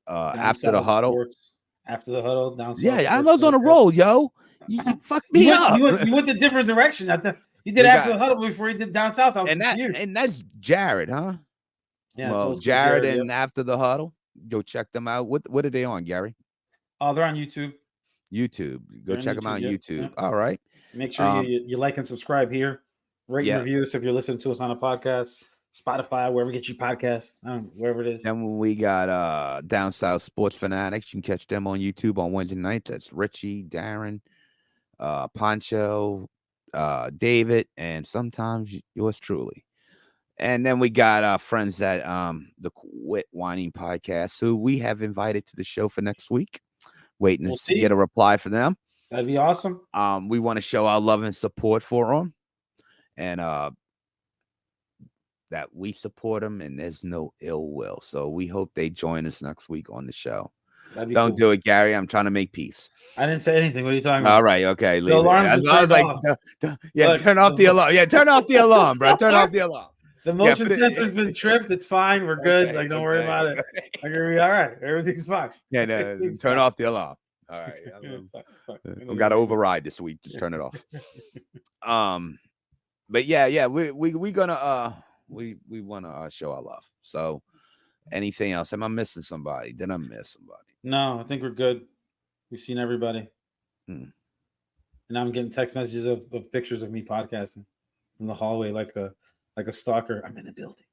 After the Huddle. Sports. After the Huddle, down. Yeah, I was on a roll, yo. You fucked me up. You went the different direction. You did After the Huddle before you did Down South. I was confused. And that's Jared, huh? Yeah, well, Jared and After the Huddle. Go check them out. What are they on, Gary? Oh, they're on YouTube. Go check them out on YouTube. Yeah. All right. Make sure you like and subscribe here. Rate and review us if you're listening to us on a podcast. Spotify, wherever you get your podcasts, wherever it is. Then we got Down South Sports Fanatics. You can catch them on YouTube on Wednesday nights. That's Richie, Darren, Poncho, David, and sometimes yours truly. And then we got our friends at the Quit Whining Podcast, who we have invited to the show for next week. Waiting to get a reply for them. That'd be awesome. We want to show our love and support for them, and that we support them, and there's no ill will. So we hope they join us next week on the show. Don't do it, Gary. I'm trying to make peace. I didn't say anything. What are you talking about? All right, okay. Leave it. I was like, look, turn off the alarm. Yeah, turn off the alarm, bro. Turn off the alarm. The motion sensor's been tripped. It's fine. We're good. Don't worry about it. We're gonna be all right. Everything's fine. Yeah, turn off the alarm. All right. It's fine. I've got to override this week. Just turn it off. But yeah, we gonna we want to show our love. So, anything else? Am I missing somebody? Did I miss somebody? No, I think we're good. We've seen everybody. And I'm getting text messages of pictures of me podcasting in the hallway like a stalker. I'm in the building.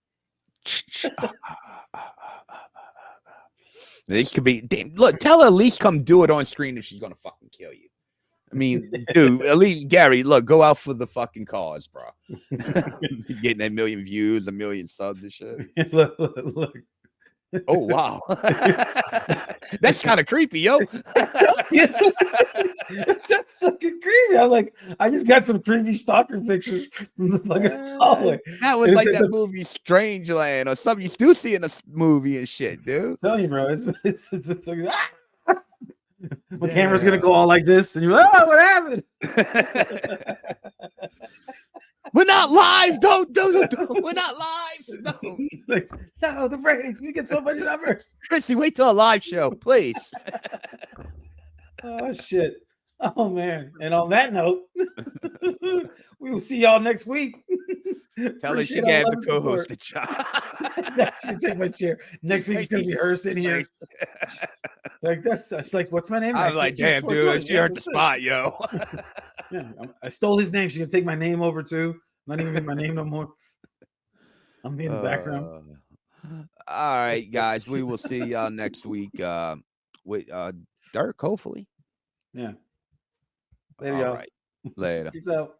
This could be. Damn, look, tell her at least come do it on screen if she's gonna fucking kill you. I mean, dude, at least Gary, look, go out for the fucking cause, bro. Getting 1 million views, 1 million subs and shit. Look. Oh wow, that's kind of creepy, yo. That's fucking creepy. I'm like, I just got some creepy stalker pictures from the fucking hallway. That was like that movie Strangeland or something you do see in a movie and shit, dude. I'm telling you, bro, it's fucking. My camera's gonna go all like this, and you're like, oh, what happened? We're not live. Don't. We're not live. No. Like, no, the ratings. We get so many numbers. Chrissy, wait till a live show, please. Oh shit. Oh man. And on that note, we will see y'all next week. Tell her she gave the co-host the job. She'll take my chair. Next week it's gonna be her sitting here. Like it's like, what's my name? I was like, damn, dude, she earned the spot, yo. Yeah, I stole his name. She's gonna take my name over too. Not even get my name no more. I'm in the background. All right, guys. We will see y'all next week with Dirk, hopefully. Yeah. Later, All y'all. right. Later. Peace out.